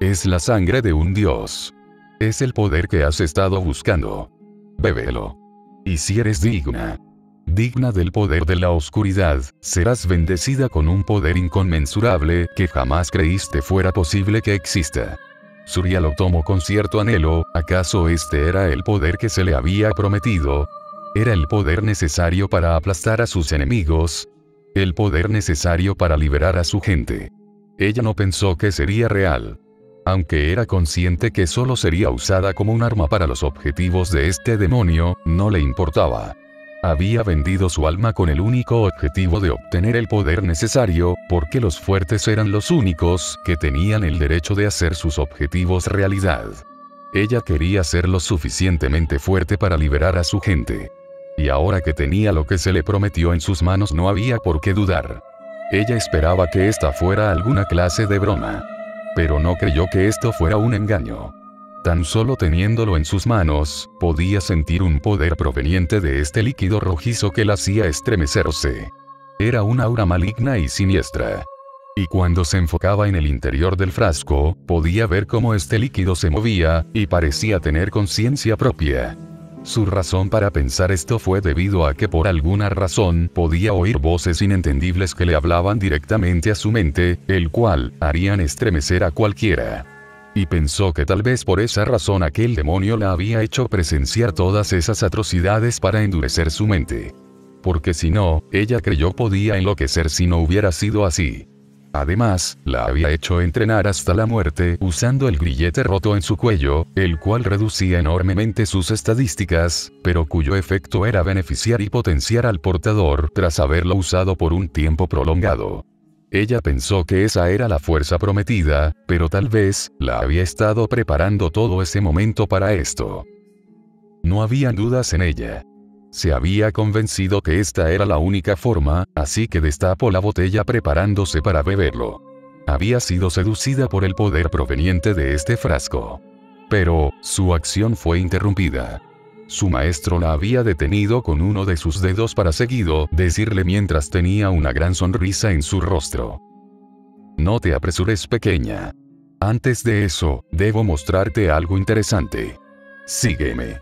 es la sangre de un dios. Es el poder que has estado buscando. Bébelo. Y si eres digna del poder de la oscuridad, serás bendecida con un poder inconmensurable que jamás creíste fuera posible que exista. Surya lo tomó con cierto anhelo. ¿Acaso este era el poder que se le había prometido? ¿Era el poder necesario para aplastar a sus enemigos? ¿El poder necesario para liberar a su gente? Ella no pensó que sería real. Aunque era consciente que solo sería usada como un arma para los objetivos de este demonio, no le importaba. Había vendido su alma con el único objetivo de obtener el poder necesario, porque los fuertes eran los únicos que tenían el derecho de hacer sus objetivos realidad. Ella quería ser lo suficientemente fuerte para liberar a su gente. Y ahora que tenía lo que se le prometió en sus manos, no había por qué dudar. Ella esperaba que esta fuera alguna clase de broma. Pero no creyó que esto fuera un engaño. Tan solo teniéndolo en sus manos, podía sentir un poder proveniente de este líquido rojizo que la hacía estremecerse. Era una aura maligna y siniestra. Y cuando se enfocaba en el interior del frasco, podía ver cómo este líquido se movía, y parecía tener conciencia propia. Su razón para pensar esto fue debido a que por alguna razón podía oír voces inentendibles que le hablaban directamente a su mente, el cual harían estremecer a cualquiera. Y pensó que tal vez por esa razón aquel demonio la había hecho presenciar todas esas atrocidades para endurecer su mente. Porque si no, ella creyó podía enloquecer si no hubiera sido así. Además, la había hecho entrenar hasta la muerte usando el grillete roto en su cuello, el cual reducía enormemente sus estadísticas, pero cuyo efecto era beneficiar y potenciar al portador tras haberlo usado por un tiempo prolongado. Ella pensó que esa era la fuerza prometida, pero tal vez la había estado preparando todo ese momento para esto. No había dudas en ella. Se había convencido que esta era la única forma, así que destapó la botella preparándose para beberlo. Había sido seducida por el poder proveniente de este frasco. Pero, su acción fue interrumpida. Su maestro la había detenido con uno de sus dedos para seguido decirle mientras tenía una gran sonrisa en su rostro. No te apresures, pequeña. Antes de eso, debo mostrarte algo interesante. Sígueme.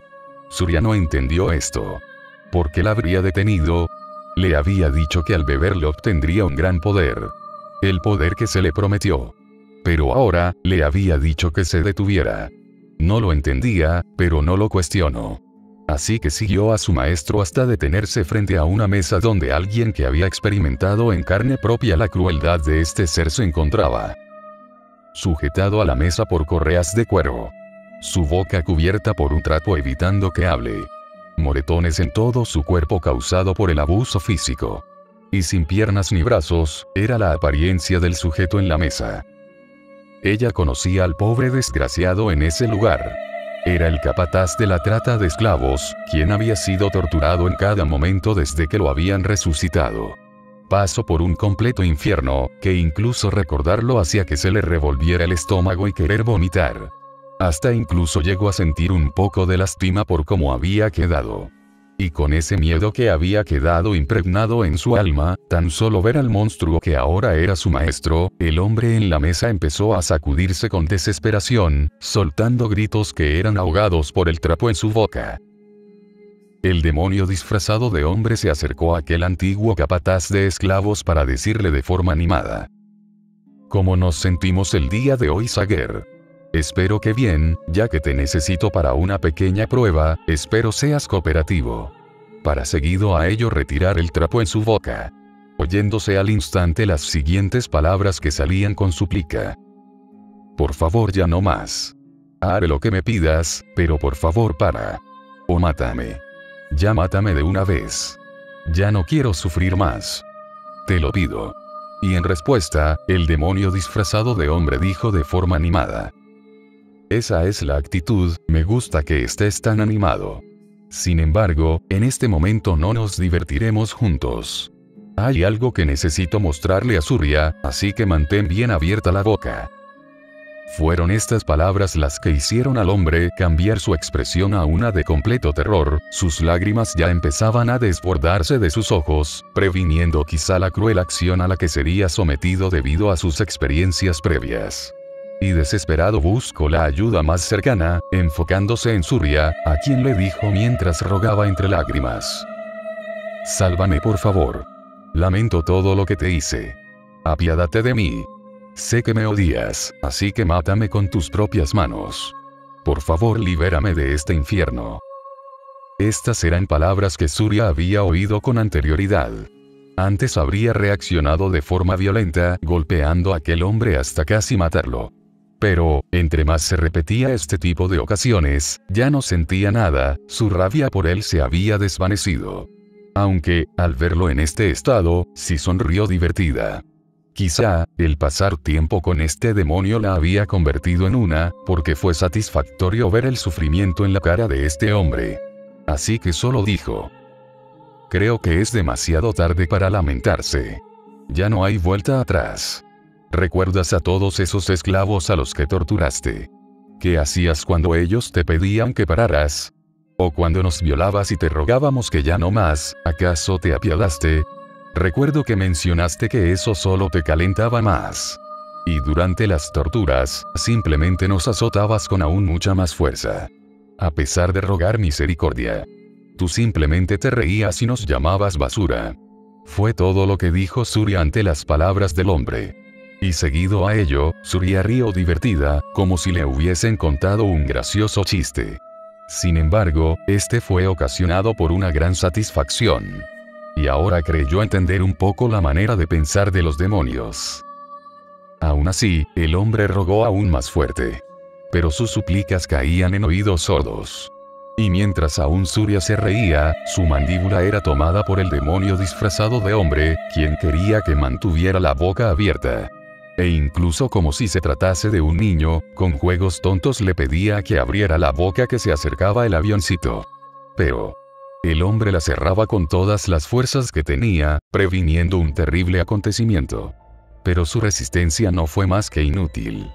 Surya no entendió esto. ¿Por qué la habría detenido? Le había dicho que al beberlo obtendría un gran poder. El poder que se le prometió. Pero ahora, le había dicho que se detuviera. No lo entendía, pero no lo cuestionó. Así que siguió a su maestro hasta detenerse frente a una mesa donde alguien que había experimentado en carne propia la crueldad de este ser se encontraba. Sujetado a la mesa por correas de cuero. Su boca cubierta por un trapo evitando que hable. Moretones en todo su cuerpo causado por el abuso físico. Y sin piernas ni brazos, era la apariencia del sujeto en la mesa. Ella conocía al pobre desgraciado en ese lugar. Era el capataz de la trata de esclavos, quien había sido torturado en cada momento desde que lo habían resucitado. Pasó por un completo infierno, que incluso recordarlo hacía que se le revolviera el estómago y querer vomitar. Hasta incluso llegó a sentir un poco de lástima por cómo había quedado. Y con ese miedo que había quedado impregnado en su alma, tan solo ver al monstruo que ahora era su maestro, el hombre en la mesa empezó a sacudirse con desesperación, soltando gritos que eran ahogados por el trapo en su boca. El demonio disfrazado de hombre se acercó a aquel antiguo capataz de esclavos para decirle de forma animada: ¿Cómo nos sentimos el día de hoy, Sager? Espero que bien, ya que te necesito para una pequeña prueba, espero seas cooperativo. Para seguido a ello retirar el trapo en su boca. Oyéndose al instante las siguientes palabras que salían con súplica. Por favor, ya no más. Haré lo que me pidas, pero por favor para. O mátame. Ya mátame de una vez. Ya no quiero sufrir más. Te lo pido. Y en respuesta, el demonio disfrazado de hombre dijo de forma animada: Esa es la actitud, me gusta que estés tan animado. Sin embargo, en este momento no nos divertiremos juntos. Hay algo que necesito mostrarle a Surya, así que mantén bien abierta la boca. Fueron estas palabras las que hicieron al hombre cambiar su expresión a una de completo terror, sus lágrimas ya empezaban a desbordarse de sus ojos, previniendo quizá la cruel acción a la que sería sometido debido a sus experiencias previas. Y desesperado buscó la ayuda más cercana, enfocándose en Surya, a quien le dijo mientras rogaba entre lágrimas: Sálvame por favor. Lamento todo lo que te hice. Apiádate de mí. sé que me odias, así que mátame con tus propias manos. Por favor, libérame de este infierno. Estas eran palabras que Surya había oído con anterioridad. Antes habría reaccionado de forma violenta, golpeando a aquel hombre hasta casi matarlo. Pero, entre más se repetía este tipo de ocasiones, ya no sentía nada, su rabia por él se había desvanecido. Aunque, al verlo en este estado, sí sonrió divertida. Quizá, el pasar tiempo con este demonio la había convertido en una, porque fue satisfactorio ver el sufrimiento en la cara de este hombre. Así que solo dijo: creo que es demasiado tarde para lamentarse. Ya no hay vuelta atrás. ¿Recuerdas a todos esos esclavos a los que torturaste? ¿Qué hacías cuando ellos te pedían que pararas? ¿O cuando nos violabas y te rogábamos que ya no más, acaso te apiadaste? Recuerdo que mencionaste que eso solo te calentaba más. Y durante las torturas, simplemente nos azotabas con aún mucha más fuerza. A pesar de rogar misericordia. Tú simplemente te reías y nos llamabas basura. Fue todo lo que dijo Surya ante las palabras del hombre. Y seguido a ello, Surya rió divertida, como si le hubiesen contado un gracioso chiste. Sin embargo, este fue ocasionado por una gran satisfacción. Y ahora creyó entender un poco la manera de pensar de los demonios. Aún así, el hombre rogó aún más fuerte. Pero sus súplicas caían en oídos sordos. Y mientras aún Surya se reía, su mandíbula era tomada por el demonio disfrazado de hombre, quien quería que mantuviera la boca abierta. E incluso como si se tratase de un niño, con juegos tontos le pedía que abriera la boca que se acercaba el avioncito. Pero el hombre la cerraba con todas las fuerzas que tenía, previniendo un terrible acontecimiento. Pero su resistencia no fue más que inútil.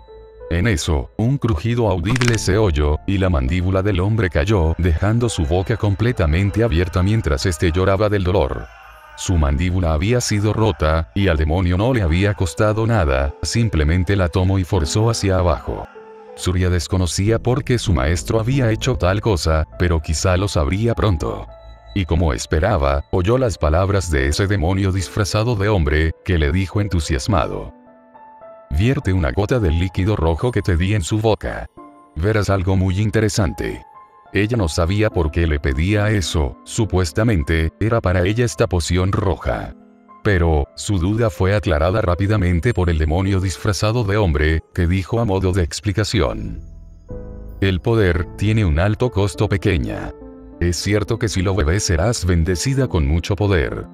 En eso, un crujido audible se oyó, y la mandíbula del hombre cayó, dejando su boca completamente abierta mientras este lloraba del dolor. Su mandíbula había sido rota, y al demonio no le había costado nada, simplemente la tomó y forzó hacia abajo. Surya desconocía por qué su maestro había hecho tal cosa, pero quizá lo sabría pronto. Y como esperaba, oyó las palabras de ese demonio disfrazado de hombre, que le dijo entusiasmado: vierte una gota del líquido rojo que te di en su boca. Verás algo muy interesante. Ella no sabía por qué le pedía eso, supuestamente, era para ella esta poción roja. Pero, su duda fue aclarada rápidamente por el demonio disfrazado de hombre, que dijo a modo de explicación: el poder tiene un alto costo, pequeña. Es cierto que si lo bebes serás bendecida con mucho poder.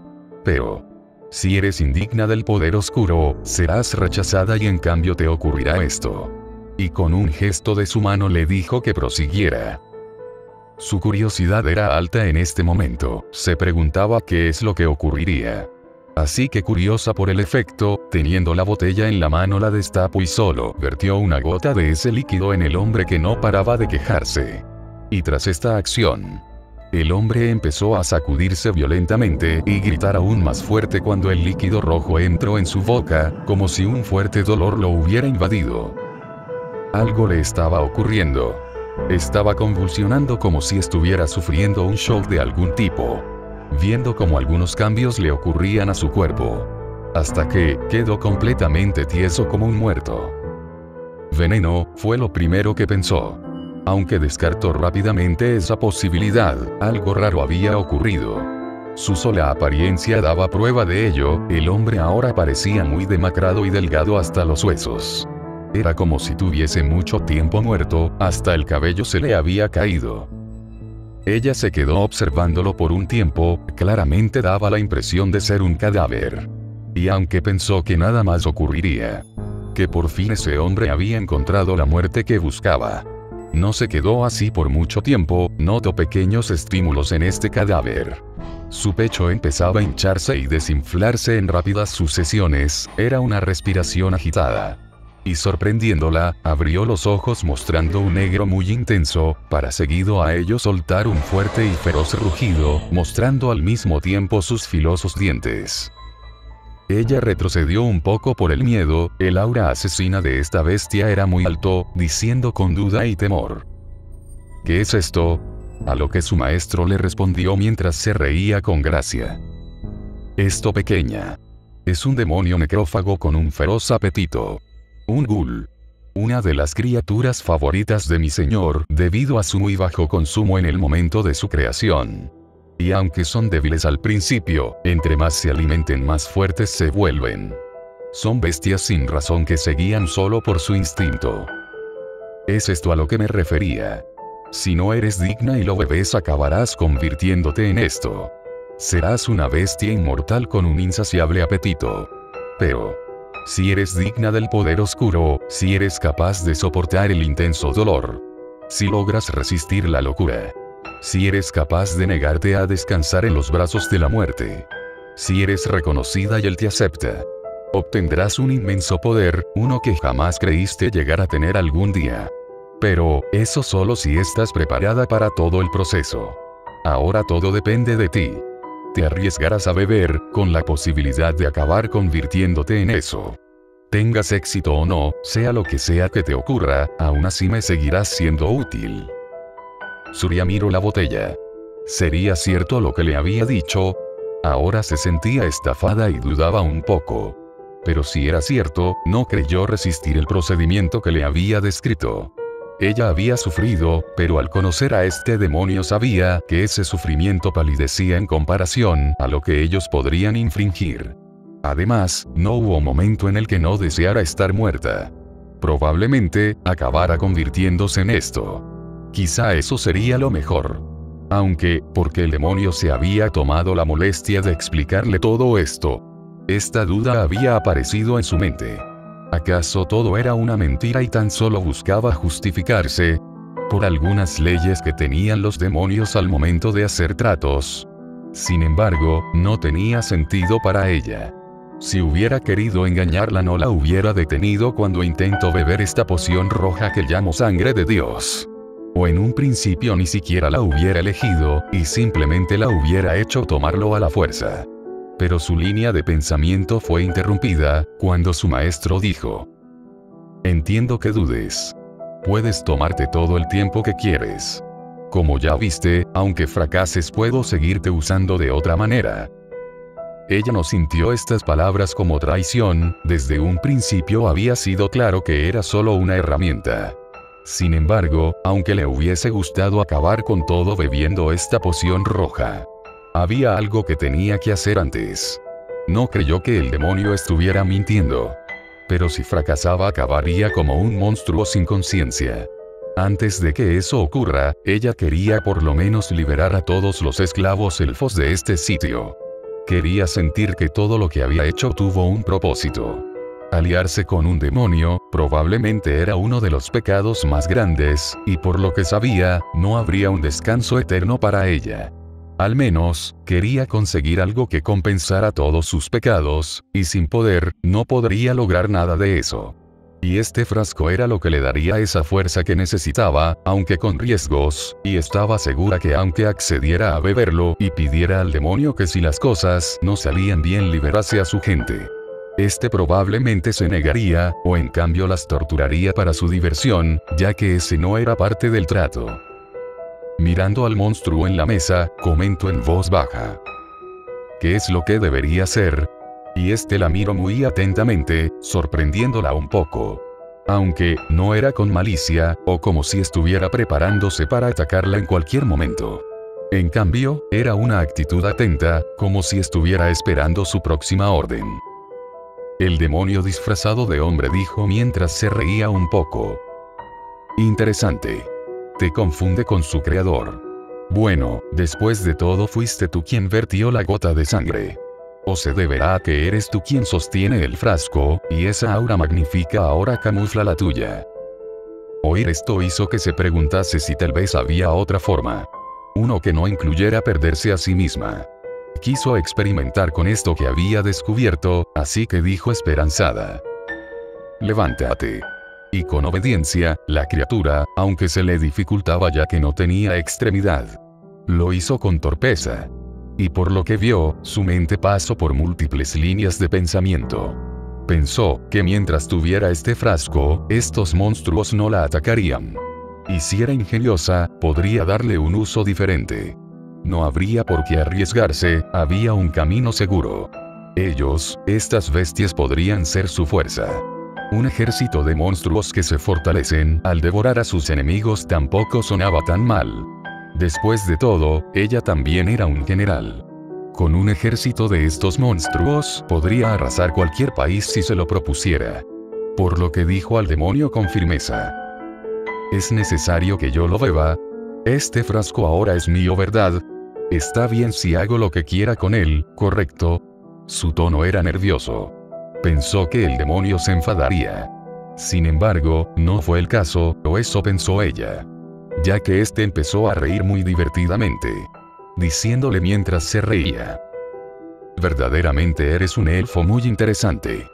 Pero si eres indigna del poder oscuro, serás rechazada y en cambio te ocurrirá esto. Y con un gesto de su mano le dijo que prosiguiera. Su curiosidad era alta en este momento, se preguntaba qué es lo que ocurriría. Así que curiosa por el efecto, teniendo la botella en la mano la destapó y solo vertió una gota de ese líquido en el hombre que no paraba de quejarse. Y tras esta acción, el hombre empezó a sacudirse violentamente y gritar aún más fuerte cuando el líquido rojo entró en su boca, como si un fuerte dolor lo hubiera invadido. Algo le estaba ocurriendo. Estaba convulsionando como si estuviera sufriendo un shock de algún tipo, viendo cómo algunos cambios le ocurrían a su cuerpo. Hasta que quedó completamente tieso como un muerto. Veneno, fue lo primero que pensó. Aunque descartó rápidamente esa posibilidad, algo raro había ocurrido. Su sola apariencia daba prueba de ello, el hombre ahora parecía muy demacrado y delgado hasta los huesos. Era como si tuviese mucho tiempo muerto, hasta el cabello se le había caído. Ella se quedó observándolo por un tiempo, claramente daba la impresión de ser un cadáver. Y aunque pensó que nada más ocurriría, que por fin ese hombre había encontrado la muerte que buscaba, no se quedó así por mucho tiempo, notó pequeños estímulos en este cadáver. Su pecho empezaba a hincharse y desinflarse en rápidas sucesiones, era una respiración agitada. Y sorprendiéndola, abrió los ojos mostrando un negro muy intenso, para seguido a ello soltar un fuerte y feroz rugido, mostrando al mismo tiempo sus filosos dientes. Ella retrocedió un poco por el miedo, el aura asesina de esta bestia era muy alto, diciendo con duda y temor: ¿qué es esto? A lo que su maestro le respondió mientras se reía con gracia: esto, pequeña, es un demonio necrófago con un feroz apetito. Un ghoul. Una de las criaturas favoritas de mi señor debido a su muy bajo consumo en el momento de su creación. Y aunque son débiles al principio, entre más se alimenten más fuertes se vuelven. Son bestias sin razón que se guían solo por su instinto. Es esto a lo que me refería. Si no eres digna y lo bebes acabarás convirtiéndote en esto. Serás una bestia inmortal con un insaciable apetito. Pero si eres digna del poder oscuro, si eres capaz de soportar el intenso dolor, si logras resistir la locura, si eres capaz de negarte a descansar en los brazos de la muerte, si eres reconocida y él te acepta, obtendrás un inmenso poder, uno que jamás creíste llegar a tener algún día. Pero, eso solo si estás preparada para todo el proceso. Ahora todo depende de ti. Te arriesgarás a beber, con la posibilidad de acabar convirtiéndote en eso. Tengas éxito o no, sea lo que sea que te ocurra, aún así me seguirás siendo útil. Surya miró la botella. ¿Sería cierto lo que le había dicho? Ahora se sentía estafada y dudaba un poco. Pero si era cierto, no creyó resistir el procedimiento que le había descrito. Ella había sufrido, pero al conocer a este demonio sabía que ese sufrimiento palidecía en comparación a lo que ellos podrían infringir. Además, no hubo momento en el que no deseara estar muerta. Probablemente, acabara convirtiéndose en esto. Quizá eso sería lo mejor. Aunque, porque el demonio se había tomado la molestia de explicarle todo esto. Esta duda había aparecido en su mente. ¿Acaso todo era una mentira y tan solo buscaba justificarse por algunas leyes que tenían los demonios al momento de hacer tratos? Sin embargo, no tenía sentido para ella. Si hubiera querido engañarla no la hubiera detenido cuando intentó beber esta poción roja que llamo sangre de Dios. O en un principio ni siquiera la hubiera elegido, y simplemente la hubiera hecho tomarlo a la fuerza. Pero su línea de pensamiento fue interrumpida, cuando su maestro dijo: entiendo que dudes. Puedes tomarte todo el tiempo que quieres. Como ya viste, aunque fracases puedo seguirte usando de otra manera. Ella no sintió estas palabras como traición, desde un principio había sido claro que era solo una herramienta. Sin embargo, aunque le hubiese gustado acabar con todo bebiendo esta poción roja, había algo que tenía que hacer antes. No creyó que el demonio estuviera mintiendo. Pero si fracasaba acabaría como un monstruo sin conciencia. Antes de que eso ocurra, ella quería por lo menos liberar a todos los esclavos elfos de este sitio. Quería sentir que todo lo que había hecho tuvo un propósito. Aliarse con un demonio, probablemente era uno de los pecados más grandes, y por lo que sabía, no habría un descanso eterno para ella. Al menos, quería conseguir algo que compensara todos sus pecados, y sin poder, no podría lograr nada de eso. Y este frasco era lo que le daría esa fuerza que necesitaba, aunque con riesgos, y estaba segura que aunque accediera a beberlo y pidiera al demonio que si las cosas no salían bien liberase a su gente, este probablemente se negaría, o en cambio las torturaría para su diversión, ya que ese no era parte del trato. Mirando al monstruo en la mesa, comentó en voz baja: ¿qué es lo que debería hacer? Y este la miró muy atentamente, sorprendiéndola un poco. Aunque, no era con malicia, o como si estuviera preparándose para atacarla en cualquier momento. En cambio, era una actitud atenta, como si estuviera esperando su próxima orden. El demonio disfrazado de hombre dijo mientras se reía un poco: interesante. Te confunde con su creador. Bueno, después de todo fuiste tú quien vertió la gota de sangre. O se deberá a que eres tú quien sostiene el frasco, y esa aura magnífica ahora camufla la tuya. Oír esto hizo que se preguntase si tal vez había otra forma. Uno que no incluyera perderse a sí misma. Quiso experimentar con esto que había descubierto, así que dijo esperanzada: levántate. Y con obediencia, la criatura, aunque se le dificultaba ya que no tenía extremidad, lo hizo con torpeza. Y por lo que vio, su mente pasó por múltiples líneas de pensamiento. Pensó que mientras tuviera este frasco, estos monstruos no la atacarían. Y si era ingeniosa, podría darle un uso diferente. No habría por qué arriesgarse, había un camino seguro. Ellos, estas bestias podrían ser su fuerza. Un ejército de monstruos que se fortalecen al devorar a sus enemigos tampoco sonaba tan mal. Después de todo, ella también era un general. Con un ejército de estos monstruos, podría arrasar cualquier país si se lo propusiera. Por lo que dijo al demonio con firmeza: ¿es necesario que yo lo beba? Este frasco ahora es mío, ¿verdad? Está bien si hago lo que quiera con él, ¿correcto? Su tono era nervioso. Pensó que el demonio se enfadaría. Sin embargo, no fue el caso, o eso pensó ella. Ya que este empezó a reír muy divertidamente, diciéndole mientras se reía: verdaderamente eres un elfo muy interesante.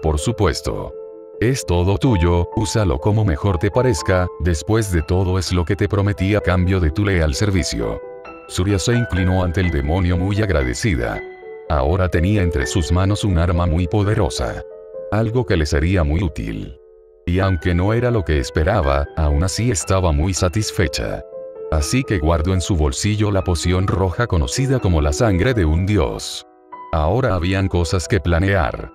Por supuesto. Es todo tuyo, úsalo como mejor te parezca, después de todo es lo que te prometí a cambio de tu leal servicio. Surya se inclinó ante el demonio muy agradecida. Ahora tenía entre sus manos un arma muy poderosa. Algo que le sería muy útil. Y aunque no era lo que esperaba, aún así estaba muy satisfecha. Así que guardó en su bolsillo la poción roja conocida como la sangre de un dios. Ahora habían cosas que planear.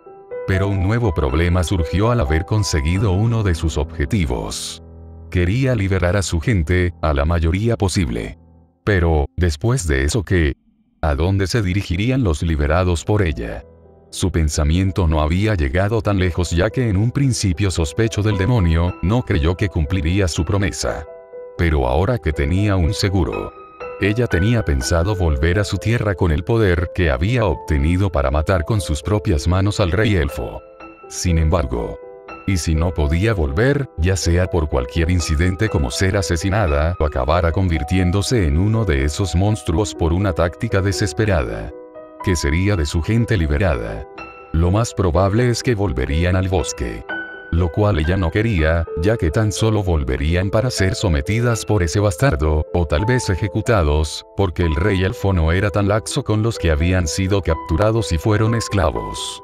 Pero un nuevo problema surgió al haber conseguido uno de sus objetivos. Quería liberar a su gente, a la mayoría posible. Pero, después de eso, ¿qué? ¿A dónde se dirigirían los liberados por ella? Su pensamiento no había llegado tan lejos, ya que en un principio sospechó del demonio, no creyó que cumpliría su promesa. Pero ahora que tenía un seguro, ella tenía pensado volver a su tierra con el poder que había obtenido para matar con sus propias manos al rey elfo. Sin embargo, y si no podía volver, ya sea por cualquier incidente como ser asesinada o acabara convirtiéndose en uno de esos monstruos por una táctica desesperada, ¿qué sería de su gente liberada? Lo más probable es que volverían al bosque. Lo cual ella no quería, ya que tan solo volverían para ser sometidas por ese bastardo, o tal vez ejecutados, porque el rey elfo no era tan laxo con los que habían sido capturados y fueron esclavos.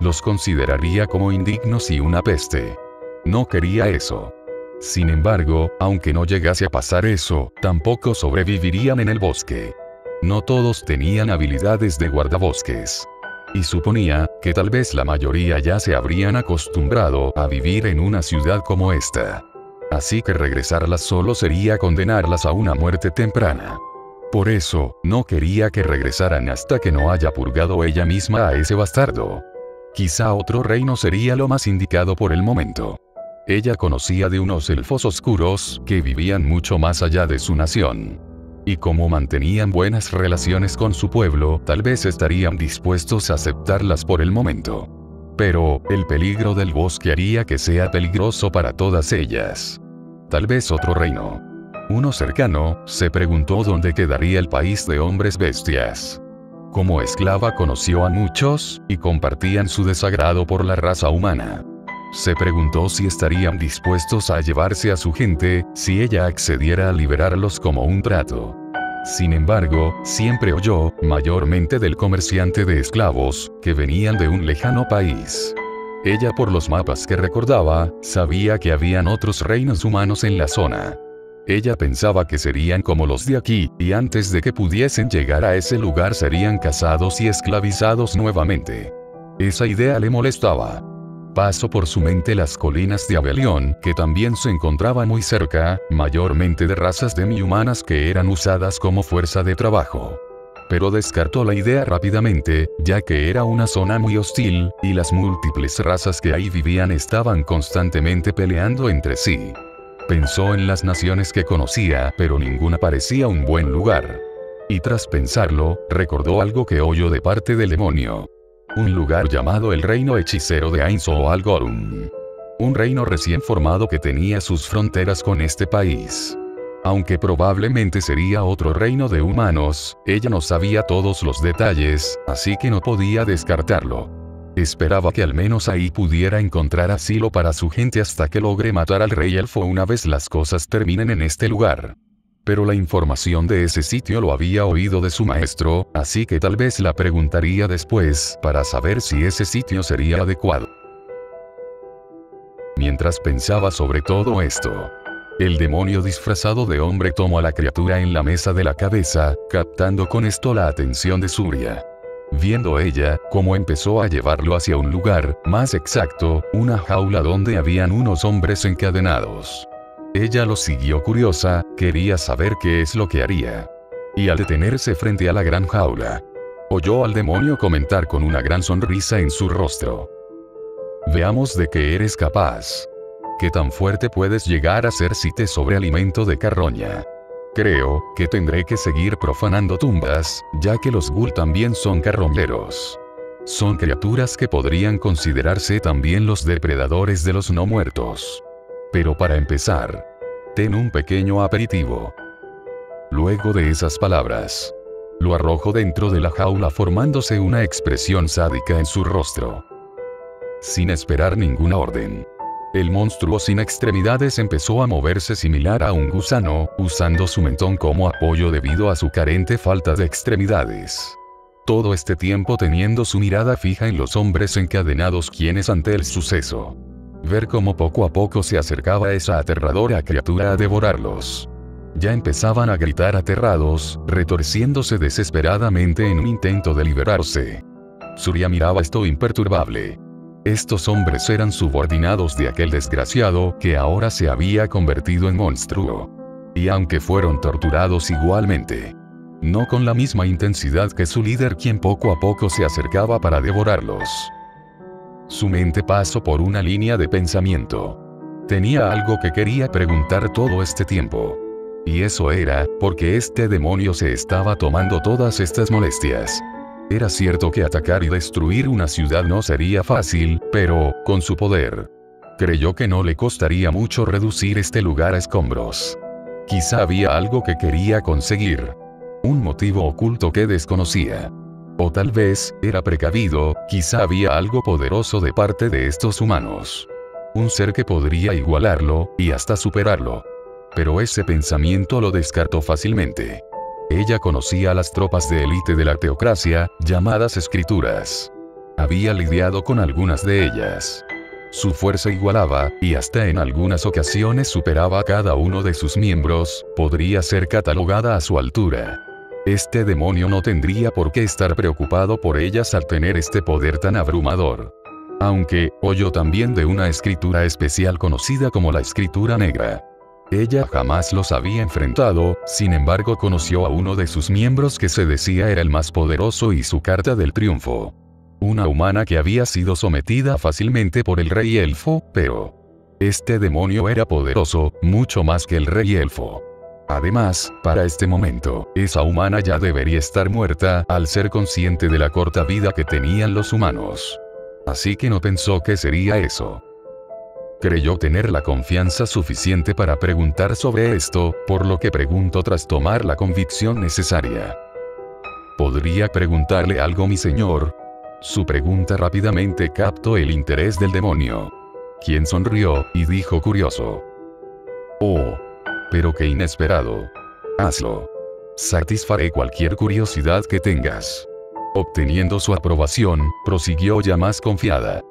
Los consideraría como indignos y una peste. No quería eso. Sin embargo, aunque no llegase a pasar eso, tampoco sobrevivirían en el bosque. No todos tenían habilidades de guardabosques. Y suponía que tal vez la mayoría ya se habrían acostumbrado a vivir en una ciudad como esta. Así que regresarlas solo sería condenarlas a una muerte temprana. Por eso, no quería que regresaran hasta que no haya purgado ella misma a ese bastardo. Quizá otro reino sería lo más indicado por el momento. Ella conocía de unos elfos oscuros que vivían mucho más allá de su nación. Y como mantenían buenas relaciones con su pueblo, tal vez estarían dispuestos a aceptarlas por el momento. Pero, el peligro del bosque haría que sea peligroso para todas ellas. Tal vez otro reino. Uno cercano, se preguntó dónde quedaría el país de hombres bestias. Como esclava conoció a muchos, y compartían su desagrado por la raza humana. Se preguntó si estarían dispuestos a llevarse a su gente, si ella accediera a liberarlos como un trato. Sin embargo, siempre oyó, mayormente del comerciante de esclavos, que venían de un lejano país. Ella, por los mapas que recordaba, sabía que habían otros reinos humanos en la zona. Ella pensaba que serían como los de aquí, y antes de que pudiesen llegar a ese lugar serían cazados y esclavizados nuevamente. Esa idea le molestaba. Pasó por su mente las colinas de Abelión, que también se encontraban muy cerca, mayormente de razas demi-humanas que eran usadas como fuerza de trabajo. Pero descartó la idea rápidamente, ya que era una zona muy hostil, y las múltiples razas que ahí vivían estaban constantemente peleando entre sí. Pensó en las naciones que conocía, pero ninguna parecía un buen lugar. Y tras pensarlo, recordó algo que oyó de parte del demonio. Un lugar llamado el Reino Hechicero de Ainzo Algorum. Un reino recién formado que tenía sus fronteras con este país. Aunque probablemente sería otro reino de humanos, ella no sabía todos los detalles, así que no podía descartarlo. Esperaba que al menos ahí pudiera encontrar asilo para su gente hasta que logre matar al rey elfo una vez las cosas terminen en este lugar. Pero la información de ese sitio lo había oído de su maestro, así que tal vez la preguntaría después, para saber si ese sitio sería adecuado. Mientras pensaba sobre todo esto, el demonio disfrazado de hombre tomó a la criatura en la mesa de la cabeza, captando con esto la atención de Surya. Viendo ella, cómo empezó a llevarlo hacia un lugar, más exacto, una jaula donde habían unos hombres encadenados. Ella lo siguió curiosa, quería saber qué es lo que haría. Y al detenerse frente a la gran jaula, oyó al demonio comentar con una gran sonrisa en su rostro: veamos de qué eres capaz. ¿Qué tan fuerte puedes llegar a ser si te sobrealimento de carroña? Creo que tendré que seguir profanando tumbas, ya que los ghoul también son carroñeros. Son criaturas que podrían considerarse también los depredadores de los no muertos. Pero para empezar, ten un pequeño aperitivo. Luego de esas palabras, lo arrojó dentro de la jaula formándose una expresión sádica en su rostro. Sin esperar ninguna orden, el monstruo sin extremidades empezó a moverse similar a un gusano, usando su mentón como apoyo debido a su carente falta de extremidades. Todo este tiempo teniendo su mirada fija en los hombres encadenados, quienes ante el suceso, ver cómo poco a poco se acercaba esa aterradora criatura a devorarlos, ya empezaban a gritar aterrados, retorciéndose desesperadamente en un intento de liberarse. Surya miraba esto imperturbable. Estos hombres eran subordinados de aquel desgraciado que ahora se había convertido en monstruo. Y aunque fueron torturados igualmente, no con la misma intensidad que su líder, quien poco a poco se acercaba para devorarlos. Su mente pasó por una línea de pensamiento. Tenía algo que quería preguntar todo este tiempo. Y eso era, ¿por qué este demonio se estaba tomando todas estas molestias? Era cierto que atacar y destruir una ciudad no sería fácil, pero, con su poder, creyó que no le costaría mucho reducir este lugar a escombros. Quizá había algo que quería conseguir. Un motivo oculto que desconocía. O tal vez, era precavido, quizá había algo poderoso de parte de estos humanos. Un ser que podría igualarlo, y hasta superarlo. Pero ese pensamiento lo descartó fácilmente. Ella conocía a las tropas de élite de la teocracia, llamadas escrituras. Había lidiado con algunas de ellas. Su fuerza igualaba, y hasta en algunas ocasiones superaba a cada uno de sus miembros, podría ser catalogada a su altura. Este demonio no tendría por qué estar preocupado por ellas al tener este poder tan abrumador. Aunque, oyó también de una escritura especial conocida como la escritura negra. Ella jamás los había enfrentado, sin embargo conoció a uno de sus miembros que se decía era el más poderoso y su carta del triunfo. Una humana que había sido sometida fácilmente por el rey elfo, pero este demonio era poderoso, mucho más que el rey elfo. Además, para este momento, esa humana ya debería estar muerta, al ser consciente de la corta vida que tenían los humanos. Así que no pensó que sería eso. Creyó tener la confianza suficiente para preguntar sobre esto, por lo que preguntó tras tomar la convicción necesaria. ¿Podría preguntarle algo, mi señor? Su pregunta rápidamente captó el interés del demonio, quien sonrió, y dijo curioso: oh, pero qué inesperado. Hazlo. Satisfaré cualquier curiosidad que tengas. Obteniendo su aprobación, prosiguió ya más confiada.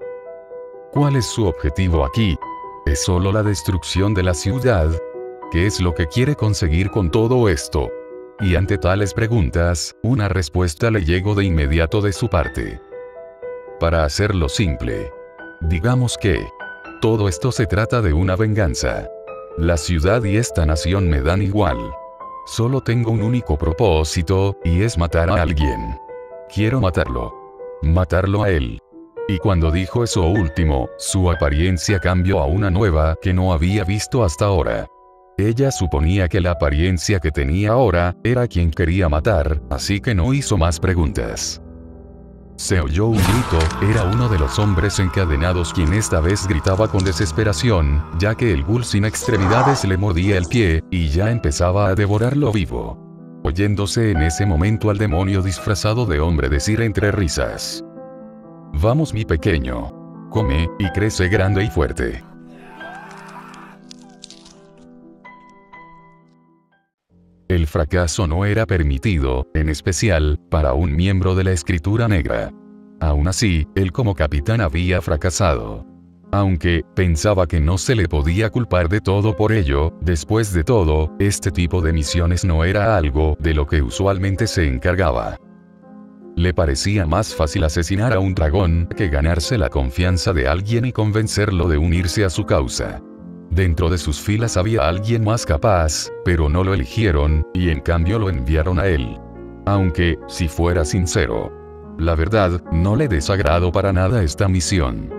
¿Cuál es su objetivo aquí? ¿Es solo la destrucción de la ciudad? ¿Qué es lo que quiere conseguir con todo esto? Y ante tales preguntas, una respuesta le llegó de inmediato de su parte. Para hacerlo simple, digamos que todo esto se trata de una venganza. La ciudad y esta nación me dan igual. Solo tengo un único propósito, y es matar a alguien. Quiero matarlo. Matarlo a él. Y cuando dijo eso último, su apariencia cambió a una nueva que no había visto hasta ahora. Ella suponía que la apariencia que tenía ahora era quien quería matar, así que no hizo más preguntas. Se oyó un grito, era uno de los hombres encadenados quien esta vez gritaba con desesperación, ya que el ghoul sin extremidades le mordía el pie, y ya empezaba a devorarlo vivo. Oyéndose en ese momento al demonio disfrazado de hombre decir entre risas: vamos mi pequeño. Come, y crece grande y fuerte. El fracaso no era permitido, en especial, para un miembro de la escritura negra. Aún así, él como capitán había fracasado. Aunque, pensaba que no se le podía culpar de todo por ello, después de todo, este tipo de misiones no era algo de lo que usualmente se encargaba. Le parecía más fácil asesinar a un dragón que ganarse la confianza de alguien y convencerlo de unirse a su causa. Dentro de sus filas había alguien más capaz, pero no lo eligieron, y en cambio lo enviaron a él. Aunque, si fuera sincero, la verdad, no le desagradó para nada esta misión.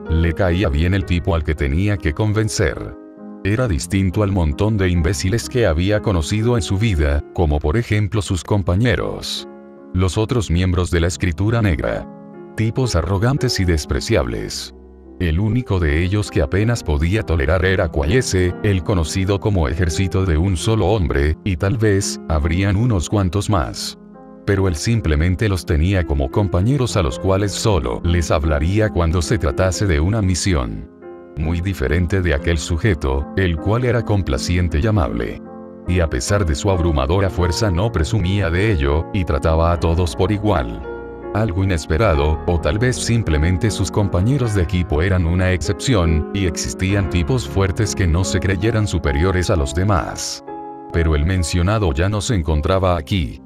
Le caía bien el tipo al que tenía que convencer. Era distinto al montón de imbéciles que había conocido en su vida, como por ejemplo sus compañeros. Los otros miembros de la Escritura Negra. Tipos arrogantes y despreciables. El único de ellos que apenas podía tolerar era Quayese, el conocido como ejército de un solo hombre, y tal vez, habrían unos cuantos más. Pero él simplemente los tenía como compañeros a los cuales solo les hablaría cuando se tratase de una misión. Muy diferente de aquel sujeto, el cual era complaciente y amable. Y a pesar de su abrumadora fuerza no presumía de ello, y trataba a todos por igual. Algo inesperado, o tal vez simplemente sus compañeros de equipo eran una excepción, y existían tipos fuertes que no se creyeran superiores a los demás. Pero el mencionado ya no se encontraba aquí.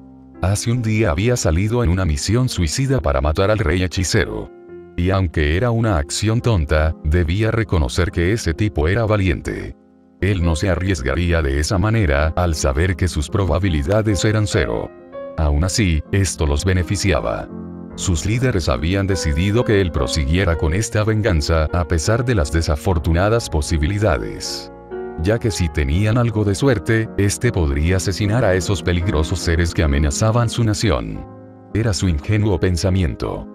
Hace un día había salido en una misión suicida para matar al rey hechicero. Y aunque era una acción tonta, debía reconocer que ese tipo era valiente. Él no se arriesgaría de esa manera al saber que sus probabilidades eran cero. Aún así, esto los beneficiaba. Sus líderes habían decidido que él prosiguiera con esta venganza a pesar de las desafortunadas posibilidades. Ya que si tenían algo de suerte, este podría asesinar a esos peligrosos seres que amenazaban su nación. Era su ingenuo pensamiento.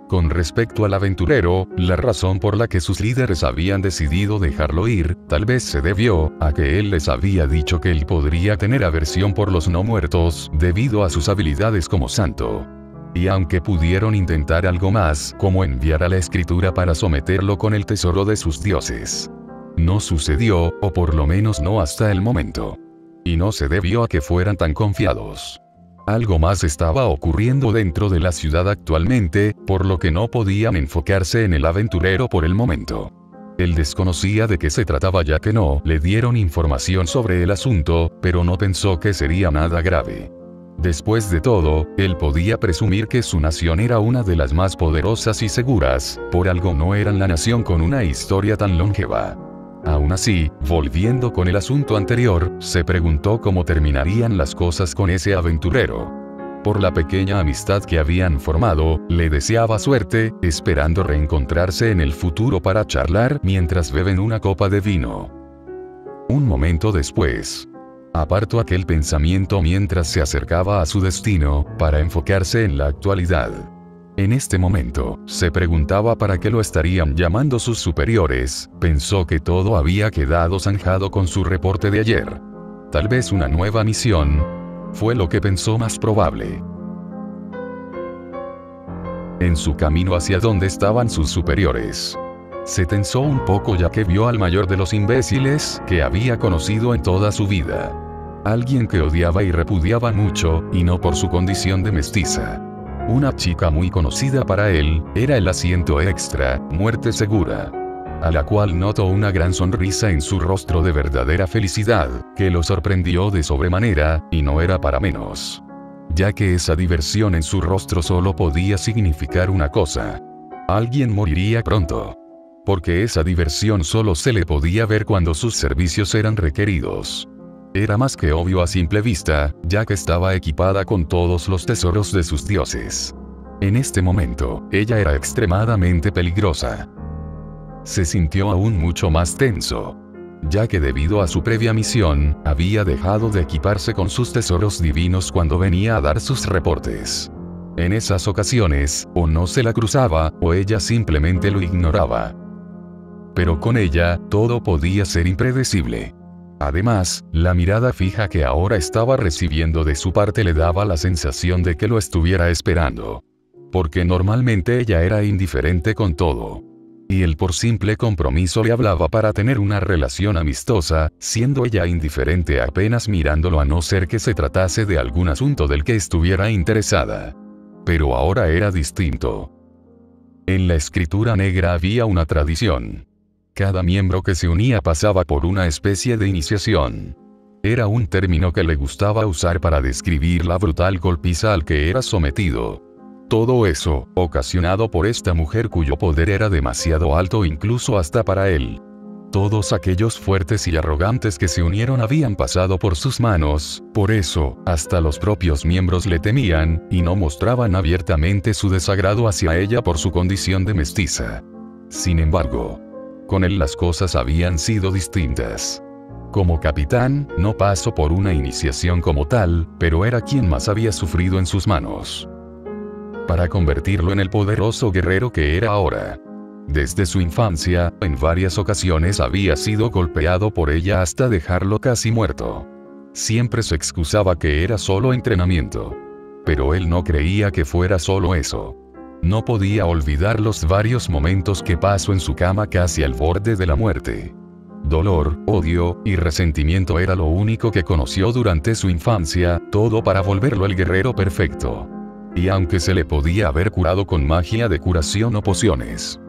Con respecto al aventurero, la razón por la que sus líderes habían decidido dejarlo ir, tal vez se debió a que él les había dicho que él podría tener aversión por los no muertos, debido a sus habilidades como santo. Y aunque pudieron intentar algo más, como enviar a la escritura para someterlo con el tesoro de sus dioses, no sucedió, o por lo menos no hasta el momento. Y no se debió a que fueran tan confiados. Algo más estaba ocurriendo dentro de la ciudad actualmente, por lo que no podían enfocarse en el aventurero por el momento. Él desconocía de qué se trataba ya que no le dieron información sobre el asunto, pero no pensó que sería nada grave. Después de todo, él podía presumir que su nación era una de las más poderosas y seguras, por algo no eran la nación con una historia tan longeva. Aún así, volviendo con el asunto anterior, se preguntó cómo terminarían las cosas con ese aventurero. Por la pequeña amistad que habían formado, le deseaba suerte, esperando reencontrarse en el futuro para charlar mientras beben una copa de vino. Un momento después, apartó aquel pensamiento mientras se acercaba a su destino, para enfocarse en la actualidad. En este momento, se preguntaba para qué lo estarían llamando sus superiores, pensó que todo había quedado zanjado con su reporte de ayer. Tal vez una nueva misión, fue lo que pensó más probable. En su camino hacia donde estaban sus superiores, se tensó un poco ya que vio al mayor de los imbéciles que había conocido en toda su vida. Alguien que odiaba y repudiaba mucho, y no por su condición de mestiza. Una chica muy conocida para él, era el asiento extra, muerte segura. A la cual notó una gran sonrisa en su rostro de verdadera felicidad, que lo sorprendió de sobremanera, y no era para menos. Ya que esa diversión en su rostro solo podía significar una cosa. Alguien moriría pronto. Porque esa diversión solo se le podía ver cuando sus servicios eran requeridos. Era más que obvio a simple vista, ya que estaba equipada con todos los tesoros de sus dioses. En este momento, ella era extremadamente peligrosa. Se sintió aún mucho más tenso, ya que debido a su previa misión, había dejado de equiparse con sus tesoros divinos cuando venía a dar sus reportes. En esas ocasiones, o no se la cruzaba, o ella simplemente lo ignoraba. Pero con ella, todo podía ser impredecible. Además, la mirada fija que ahora estaba recibiendo de su parte le daba la sensación de que lo estuviera esperando. Porque normalmente ella era indiferente con todo. Y él por simple compromiso le hablaba para tener una relación amistosa, siendo ella indiferente apenas mirándolo a no ser que se tratase de algún asunto del que estuviera interesada. Pero ahora era distinto. En la Escritura Negra había una tradición. Cada miembro que se unía pasaba por una especie de iniciación. Era un término que le gustaba usar para describir la brutal golpiza al que era sometido. Todo eso, ocasionado por esta mujer cuyo poder era demasiado alto incluso hasta para él. Todos aquellos fuertes y arrogantes que se unieron habían pasado por sus manos, por eso, hasta los propios miembros le temían, y no mostraban abiertamente su desagrado hacia ella por su condición de mestiza. Sin embargo, con él las cosas habían sido distintas. Como capitán, no pasó por una iniciación como tal, pero era quien más había sufrido en sus manos. Para convertirlo en el poderoso guerrero que era ahora. Desde su infancia, en varias ocasiones había sido golpeado por ella hasta dejarlo casi muerto. Siempre se excusaba que era solo entrenamiento. Pero él no creía que fuera solo eso. No podía olvidar los varios momentos que pasó en su cama casi al borde de la muerte. Dolor, odio y resentimiento era lo único que conoció durante su infancia, todo para volverlo el guerrero perfecto. Y aunque se le podía haber curado con magia de curación o pociones,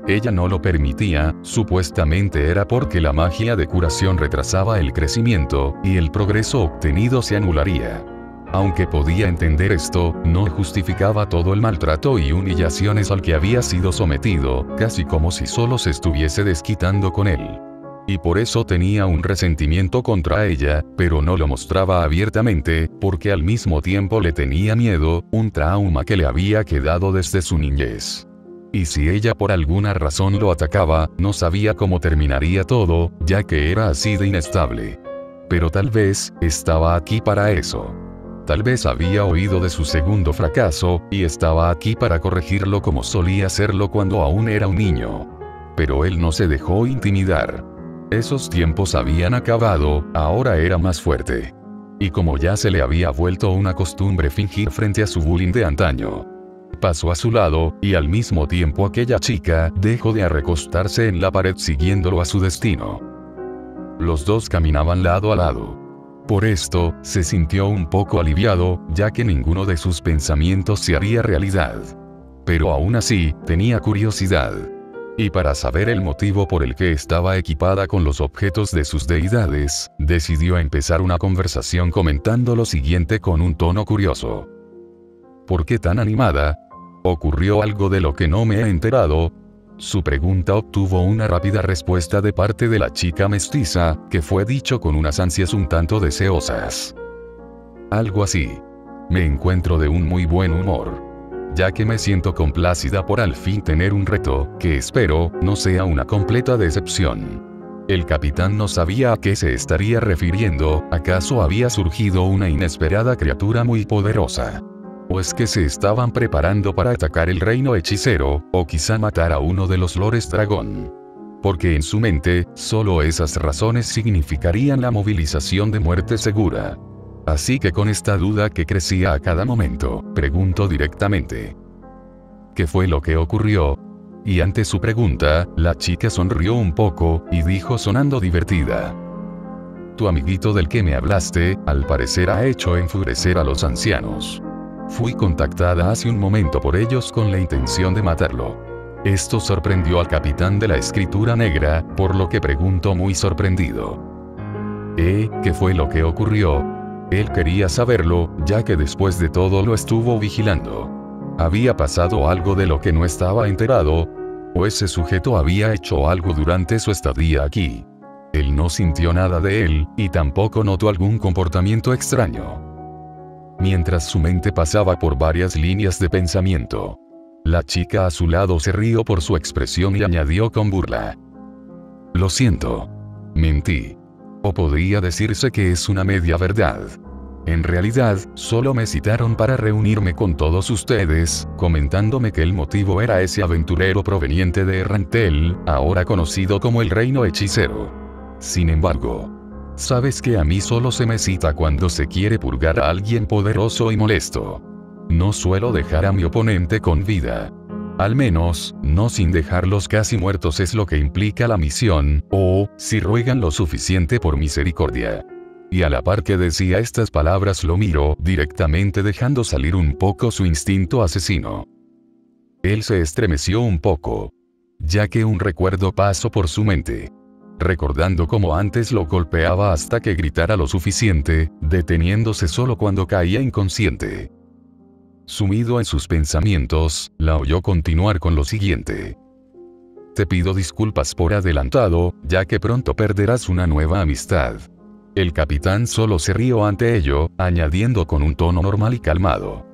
ella no lo permitía, supuestamente era porque la magia de curación retrasaba el crecimiento, y el progreso obtenido se anularía. Aunque podía entender esto, no justificaba todo el maltrato y humillaciones al que había sido sometido, casi como si solo se estuviese desquitando con él. Y por eso tenía un resentimiento contra ella, pero no lo mostraba abiertamente, porque al mismo tiempo le tenía miedo, un trauma que le había quedado desde su niñez. Y si ella por alguna razón lo atacaba, no sabía cómo terminaría todo, ya que era así de inestable. Pero tal vez, estaba aquí para eso. Tal vez había oído de su segundo fracaso, y estaba aquí para corregirlo como solía hacerlo cuando aún era un niño. Pero él no se dejó intimidar. Esos tiempos habían acabado, ahora era más fuerte. Y como ya se le había vuelto una costumbre fingir frente a su bullying de antaño, pasó a su lado, y al mismo tiempo aquella chica dejó de recostarse en la pared siguiéndolo a su destino. Los dos caminaban lado a lado. Por esto, se sintió un poco aliviado, ya que ninguno de sus pensamientos se haría realidad. Pero aún así, tenía curiosidad. Y para saber el motivo por el que estaba equipada con los objetos de sus deidades, decidió empezar una conversación comentando lo siguiente con un tono curioso. ¿Por qué tan animada? ¿Ocurrió algo de lo que no me he enterado? Su pregunta obtuvo una rápida respuesta de parte de la chica mestiza, que fue dicho con unas ansias un tanto deseosas. Algo así. Me encuentro de un muy buen humor, ya que me siento complacida por al fin tener un reto, que espero, no sea una completa decepción. El capitán no sabía a qué se estaría refiriendo, ¿acaso había surgido una inesperada criatura muy poderosa? ¿O es que se estaban preparando para atacar el reino hechicero, o quizá matar a uno de los lores dragón? Porque en su mente, solo esas razones significarían la movilización de muerte segura. Así que con esta duda que crecía a cada momento, preguntó directamente. ¿Qué fue lo que ocurrió? Y ante su pregunta, la chica sonrió un poco, y dijo sonando divertida. Tu amiguito del que me hablaste, al parecer ha hecho enfurecer a los ancianos. Fui contactada hace un momento por ellos con la intención de matarlo. Esto sorprendió al capitán de la escritura negra, por lo que preguntó muy sorprendido. ¿Qué fue lo que ocurrió? Él quería saberlo, ya que después de todo lo estuvo vigilando. ¿Había pasado algo de lo que no estaba enterado? ¿O ese sujeto había hecho algo durante su estadía aquí? Él no sintió nada de él, y tampoco notó algún comportamiento extraño. Mientras su mente pasaba por varias líneas de pensamiento, la chica a su lado se rió por su expresión y añadió con burla. Lo siento. Mentí. O podría decirse que es una media verdad. En realidad, solo me citaron para reunirme con todos ustedes, comentándome que el motivo era ese aventurero proveniente de Errantel, ahora conocido como el Reino Hechicero. Sin embargo, sabes que a mí solo se me cita cuando se quiere purgar a alguien poderoso y molesto. No suelo dejar a mi oponente con vida. Al menos, no sin dejarlos casi muertos es lo que implica la misión, o, si ruegan lo suficiente por misericordia. Y a la par que decía estas palabras lo miró directamente dejando salir un poco su instinto asesino. Él se estremeció un poco, ya que un recuerdo pasó por su mente. Recordando cómo antes lo golpeaba hasta que gritara lo suficiente, deteniéndose solo cuando caía inconsciente. Sumido en sus pensamientos, la oyó continuar con lo siguiente. Te pido disculpas por adelantado, ya que pronto perderás una nueva amistad. El capitán solo se rió ante ello, añadiendo con un tono normal y calmado.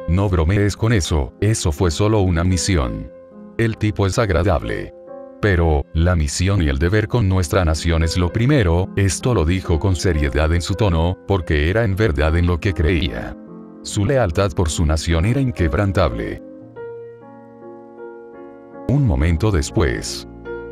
No bromees con eso fue solo una misión. El tipo es agradable. Pero, la misión y el deber con nuestra nación es lo primero, esto lo dijo con seriedad en su tono, porque era en verdad en lo que creía. Su lealtad por su nación era inquebrantable. Un momento después,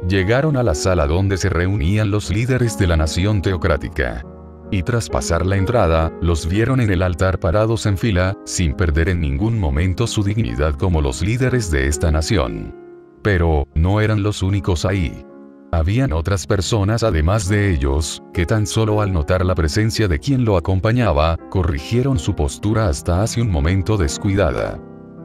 llegaron a la sala donde se reunían los líderes de la nación teocrática. Y tras pasar la entrada, los vieron en el altar parados en fila, sin perder en ningún momento su dignidad como los líderes de esta nación. Pero, no eran los únicos ahí. Habían otras personas además de ellos, que tan solo al notar la presencia de quien lo acompañaba, corrigieron su postura hasta hace un momento descuidada.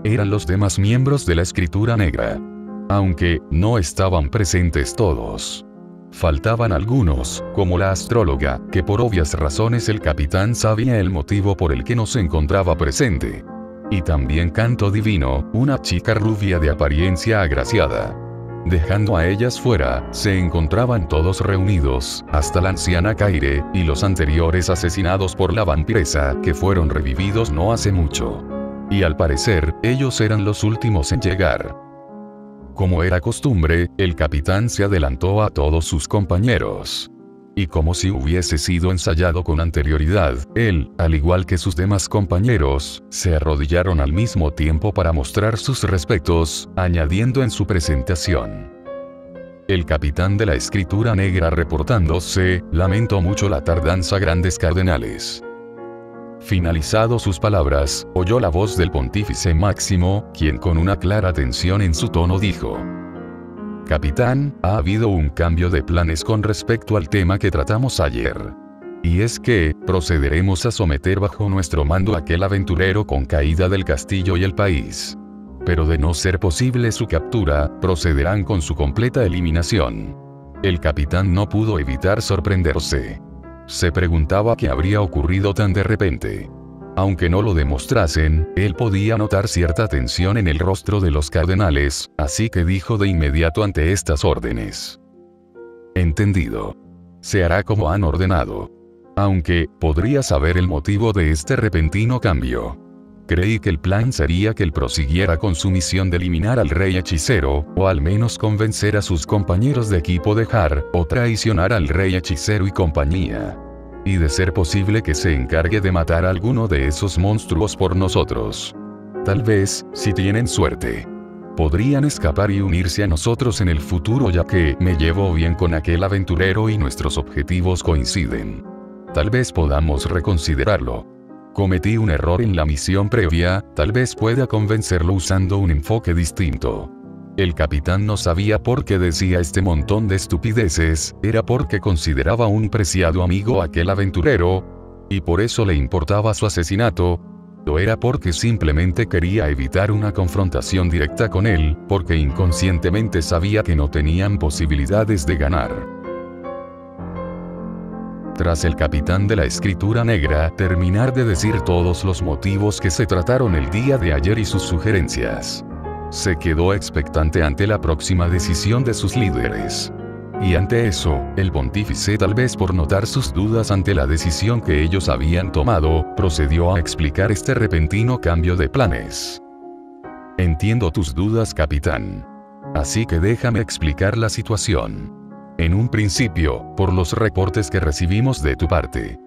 Eran los demás miembros de la Escritura Negra. Aunque, no estaban presentes todos. Faltaban algunos, como la astróloga, que por obvias razones el capitán sabía el motivo por el que no se encontraba presente. Y también Canto Divino, una chica rubia de apariencia agraciada. Dejando a ellas fuera, se encontraban todos reunidos, hasta la anciana Kaire, y los anteriores asesinados por la vampiresa, que fueron revividos no hace mucho. Y al parecer, ellos eran los últimos en llegar. Como era costumbre, el capitán se adelantó a todos sus compañeros. Y como si hubiese sido ensayado con anterioridad, él, al igual que sus demás compañeros, se arrodillaron al mismo tiempo para mostrar sus respetos, añadiendo en su presentación. El capitán de la Escritura Negra reportándose, lamentó mucho la tardanza grandes cardenales. Finalizado sus palabras, oyó la voz del pontífice Máximo, quien con una clara tensión en su tono dijo: Capitán, ha habido un cambio de planes con respecto al tema que tratamos ayer. Y es que, procederemos a someter bajo nuestro mando a aquel aventurero con caída del castillo y el país. Pero de no ser posible su captura, procederán con su completa eliminación. El capitán no pudo evitar sorprenderse. Se preguntaba qué habría ocurrido tan de repente. Aunque no lo demostrasen, él podía notar cierta tensión en el rostro de los cardenales, así que dijo de inmediato ante estas órdenes: Entendido. Se hará como han ordenado. Aunque, podría saber el motivo de este repentino cambio. Creí que el plan sería que él prosiguiera con su misión de eliminar al rey hechicero, o al menos convencer a sus compañeros de equipo de dejar, o traicionar al rey hechicero y compañía. Y de ser posible que se encargue de matar a alguno de esos monstruos por nosotros. Tal vez, si tienen suerte, podrían escapar y unirse a nosotros en el futuro, ya que me llevo bien con aquel aventurero y nuestros objetivos coinciden. Tal vez podamos reconsiderarlo. Cometí un error en la misión previa, tal vez pueda convencerlo usando un enfoque distinto. El capitán no sabía por qué decía este montón de estupideces, era porque consideraba un preciado amigo a aquel aventurero, y por eso le importaba su asesinato, o era porque simplemente quería evitar una confrontación directa con él, porque inconscientemente sabía que no tenían posibilidades de ganar. Tras el capitán de la Escritura Negra terminar de decir todos los motivos que se trataron el día de ayer y sus sugerencias, se quedó expectante ante la próxima decisión de sus líderes. Y ante eso, el pontífice, tal vez por notar sus dudas ante la decisión que ellos habían tomado, procedió a explicar este repentino cambio de planes. Entiendo tus dudas, capitán. Así que déjame explicar la situación. En un principio, por los reportes que recibimos de tu parte,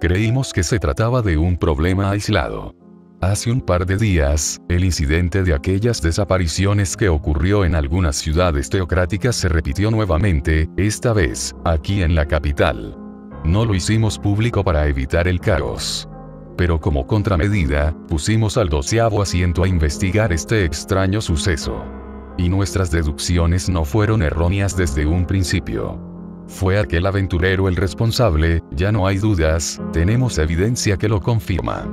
creímos que se trataba de un problema aislado. Hace un par de días, el incidente de aquellas desapariciones que ocurrió en algunas ciudades teocráticas se repitió nuevamente, esta vez, aquí en la capital. No lo hicimos público para evitar el caos. Pero como contramedida, pusimos al 12º asiento a investigar este extraño suceso. Y nuestras deducciones no fueron erróneas desde un principio. Fue aquel aventurero el responsable, ya no hay dudas, tenemos evidencia que lo confirma.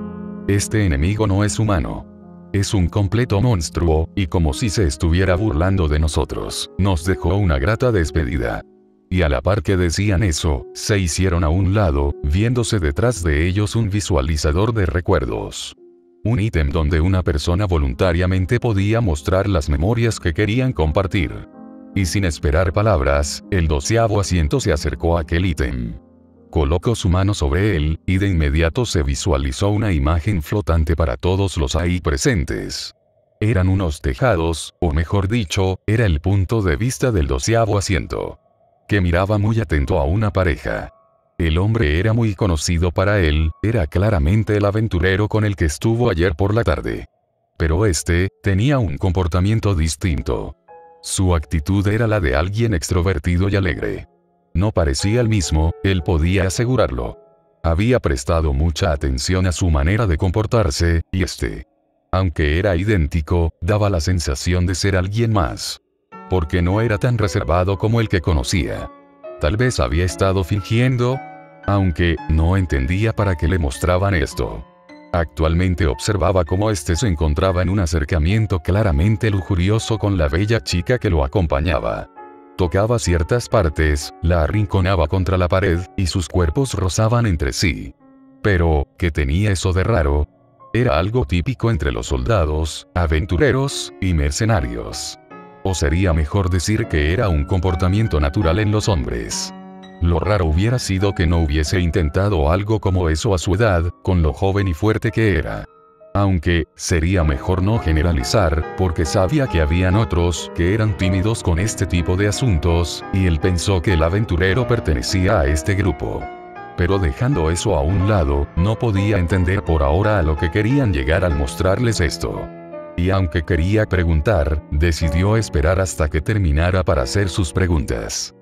Este enemigo no es humano. Es un completo monstruo, y como si se estuviera burlando de nosotros, nos dejó una grata despedida. Y a la par que decían eso, se hicieron a un lado, viéndose detrás de ellos un visualizador de recuerdos. Un ítem donde una persona voluntariamente podía mostrar las memorias que querían compartir. Y sin esperar palabras, el 12º asiento se acercó a aquel ítem. Colocó su mano sobre él, y de inmediato se visualizó una imagen flotante para todos los ahí presentes. Eran unos tejados, o mejor dicho, era el punto de vista del 12º asiento. Que miraba muy atento a una pareja. El hombre era muy conocido para él, era claramente el aventurero con el que estuvo ayer por la tarde. Pero este, tenía un comportamiento distinto. Su actitud era la de alguien extrovertido y alegre. No parecía el mismo, él podía asegurarlo. Había prestado mucha atención a su manera de comportarse, y aunque era idéntico, daba la sensación de ser alguien más. Porque no era tan reservado como el que conocía. Tal vez había estado fingiendo, aunque no entendía para qué le mostraban esto. Actualmente observaba cómo se encontraba en un acercamiento claramente lujurioso con la bella chica que lo acompañaba. Tocaba ciertas partes, la arrinconaba contra la pared, y sus cuerpos rozaban entre sí. Pero, ¿qué tenía eso de raro? Era algo típico entre los soldados, aventureros, y mercenarios. O sería mejor decir que era un comportamiento natural en los hombres. Lo raro hubiera sido que no hubiese intentado algo como eso a su edad, con lo joven y fuerte que era. Aunque, sería mejor no generalizar, porque sabía que habían otros que eran tímidos con este tipo de asuntos, y él pensó que el aventurero pertenecía a este grupo. Pero dejando eso a un lado, no podía entender por ahora a lo que querían llegar al mostrarles esto. Y aunque quería preguntar, decidió esperar hasta que terminara para hacer sus preguntas.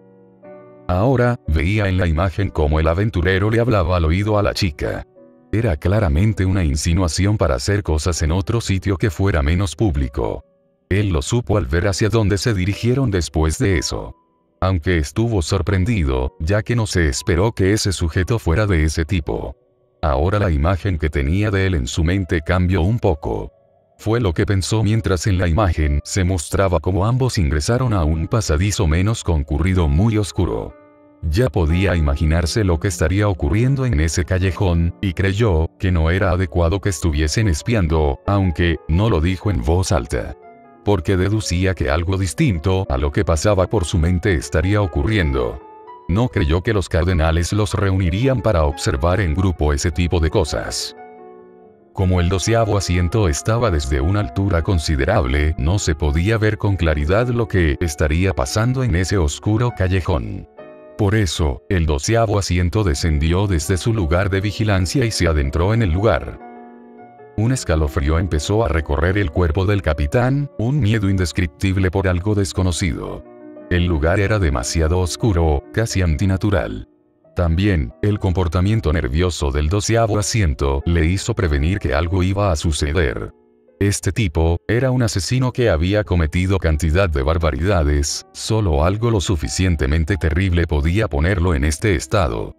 Ahora, veía en la imagen cómo el aventurero le hablaba al oído a la chica. Era claramente una insinuación para hacer cosas en otro sitio que fuera menos público. Él lo supo al ver hacia dónde se dirigieron después de eso. Aunque estuvo sorprendido, ya que no se esperó que ese sujeto fuera de ese tipo. Ahora la imagen que tenía de él en su mente cambió un poco. Fue lo que pensó mientras en la imagen se mostraba como ambos ingresaron a un pasadizo menos concurrido muy oscuro. Ya podía imaginarse lo que estaría ocurriendo en ese callejón, y creyó que no era adecuado que estuviesen espiando, aunque no lo dijo en voz alta. Porque deducía que algo distinto a lo que pasaba por su mente estaría ocurriendo. No creyó que los cardenales los reunirían para observar en grupo ese tipo de cosas. Como el 12º asiento estaba desde una altura considerable, no se podía ver con claridad lo que estaría pasando en ese oscuro callejón. Por eso, el 12º asiento descendió desde su lugar de vigilancia y se adentró en el lugar. Un escalofrío empezó a recorrer el cuerpo del capitán, un miedo indescriptible por algo desconocido. El lugar era demasiado oscuro, casi antinatural. También, el comportamiento nervioso del 12º asiento le hizo prevenir que algo iba a suceder. Este tipo, era un asesino que había cometido cantidad de barbaridades, solo algo lo suficientemente terrible podía ponerlo en este estado.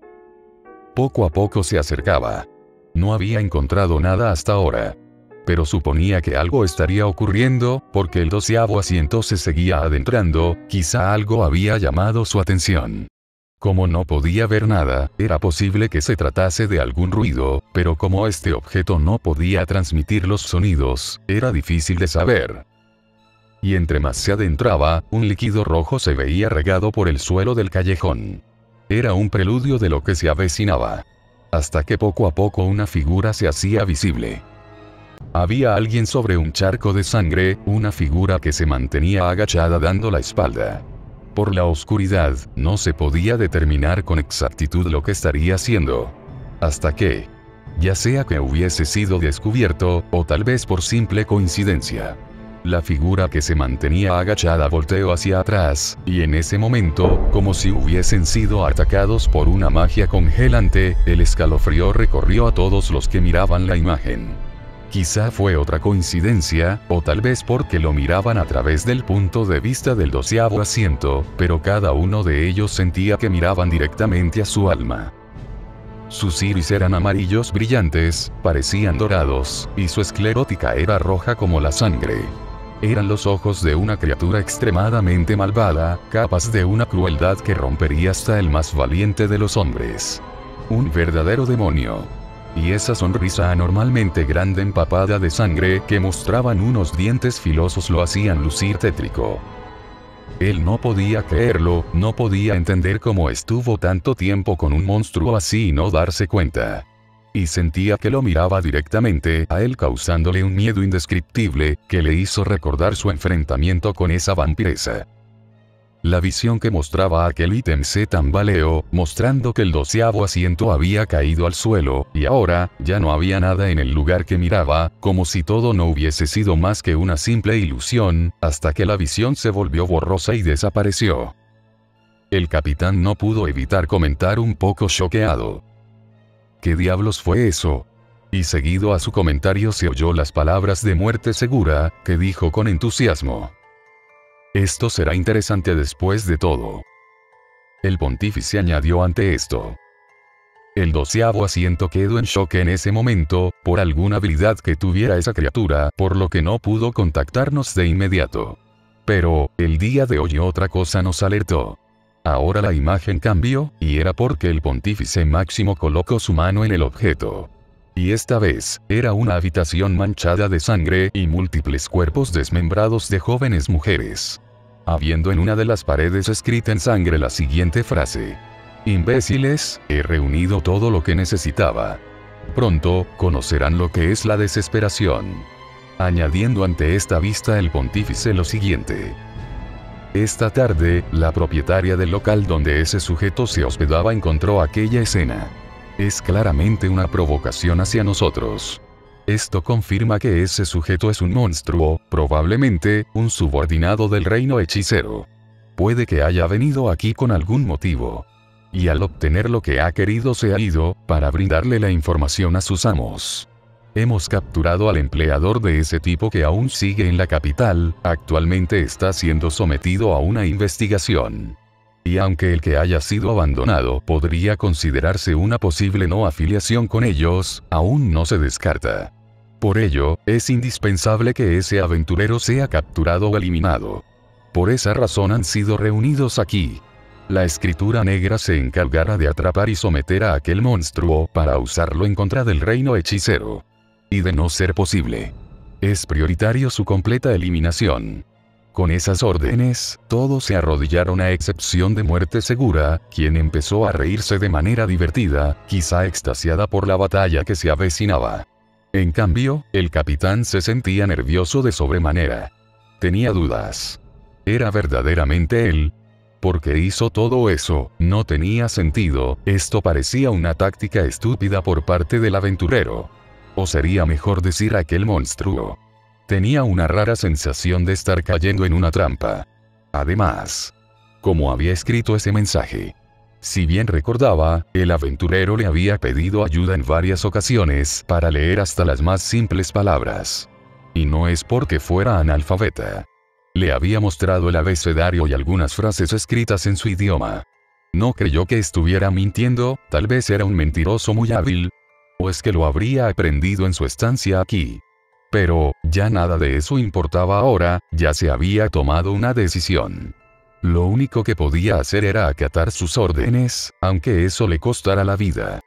Poco a poco se acercaba. No había encontrado nada hasta ahora. Pero suponía que algo estaría ocurriendo, porque el 12º asiento se seguía adentrando, quizá algo había llamado su atención. Como no podía ver nada, era posible que se tratase de algún ruido, pero como este objeto no podía transmitir los sonidos, era difícil de saber. Y entre más se adentraba, un líquido rojo se veía regado por el suelo del callejón. Era un preludio de lo que se avecinaba. Hasta que poco a poco una figura se hacía visible. Había alguien sobre un charco de sangre, una figura que se mantenía agachada dando la espalda. Por la oscuridad, no se podía determinar con exactitud lo que estaría haciendo. Hasta que, ya sea que hubiese sido descubierto, o tal vez por simple coincidencia, la figura que se mantenía agachada volteó hacia atrás, y en ese momento, como si hubiesen sido atacados por una magia congelante, el escalofrío recorrió a todos los que miraban la imagen. Quizá fue otra coincidencia, o tal vez porque lo miraban a través del punto de vista del 12º asiento, pero cada uno de ellos sentía que miraban directamente a su alma. Sus iris eran amarillos brillantes, parecían dorados, y su esclerótica era roja como la sangre. Eran los ojos de una criatura extremadamente malvada, capaz de una crueldad que rompería hasta el más valiente de los hombres. Un verdadero demonio. Y esa sonrisa anormalmente grande empapada de sangre que mostraban unos dientes filosos lo hacían lucir tétrico. Él no podía creerlo, no podía entender cómo estuvo tanto tiempo con un monstruo así y no darse cuenta. Y sentía que lo miraba directamente a él causándole un miedo indescriptible, que le hizo recordar su enfrentamiento con esa vampiresa. La visión que mostraba aquel ítem se tambaleó, mostrando que el 12º asiento había caído al suelo, y ahora, ya no había nada en el lugar que miraba, como si todo no hubiese sido más que una simple ilusión, hasta que la visión se volvió borrosa y desapareció. El capitán no pudo evitar comentar un poco choqueado. ¿Qué diablos fue eso? Y seguido a su comentario se oyó las palabras de muerte segura, que dijo con entusiasmo: esto será interesante después de todo. El pontífice añadió ante esto: el 12º asiento quedó en shock en ese momento, por alguna habilidad que tuviera esa criatura, por lo que no pudo contactarnos de inmediato. Pero, el día de hoy otra cosa nos alertó. Ahora la imagen cambió, y era porque el pontífice máximo colocó su mano en el objeto. Y esta vez, era una habitación manchada de sangre y múltiples cuerpos desmembrados de jóvenes mujeres. Habiendo en una de las paredes escrita en sangre la siguiente frase: imbéciles, he reunido todo lo que necesitaba. Pronto, conocerán lo que es la desesperación. Añadiendo ante esta vista el pontífice lo siguiente: esta tarde, la propietaria del local donde ese sujeto se hospedaba encontró aquella escena. Es claramente una provocación hacia nosotros. Esto confirma que ese sujeto es un monstruo, probablemente, un subordinado del reino hechicero. Puede que haya venido aquí con algún motivo. Y al obtener lo que ha querido se ha ido, para brindarle la información a sus amos. Hemos capturado al empleador de ese tipo que aún sigue en la capital, actualmente está siendo sometido a una investigación. Y aunque el que haya sido abandonado podría considerarse una posible no afiliación con ellos, aún no se descarta. Por ello, es indispensable que ese aventurero sea capturado o eliminado. Por esa razón han sido reunidos aquí. La escritura negra se encargará de atrapar y someter a aquel monstruo para usarlo en contra del reino hechicero. Y de no ser posible, es prioritario su completa eliminación. Con esas órdenes, todos se arrodillaron a excepción de Muerte Segura, quien empezó a reírse de manera divertida, quizá extasiada por la batalla que se avecinaba. En cambio, el capitán se sentía nervioso de sobremanera. Tenía dudas. ¿Era verdaderamente él? ¿Por qué hizo todo eso? No tenía sentido, esto parecía una táctica estúpida por parte del aventurero. O sería mejor decir aquel monstruo. Tenía una rara sensación de estar cayendo en una trampa. Además, ¿cómo había escrito ese mensaje? Si bien recordaba, el aventurero le había pedido ayuda en varias ocasiones para leer hasta las más simples palabras. Y no es porque fuera analfabeta. Le había mostrado el abecedario y algunas frases escritas en su idioma. No creyó que estuviera mintiendo, tal vez era un mentiroso muy hábil. O es que lo habría aprendido en su estancia aquí. Pero, ya nada de eso importaba ahora, ya se había tomado una decisión. Lo único que podía hacer era acatar sus órdenes, aunque eso le costara la vida.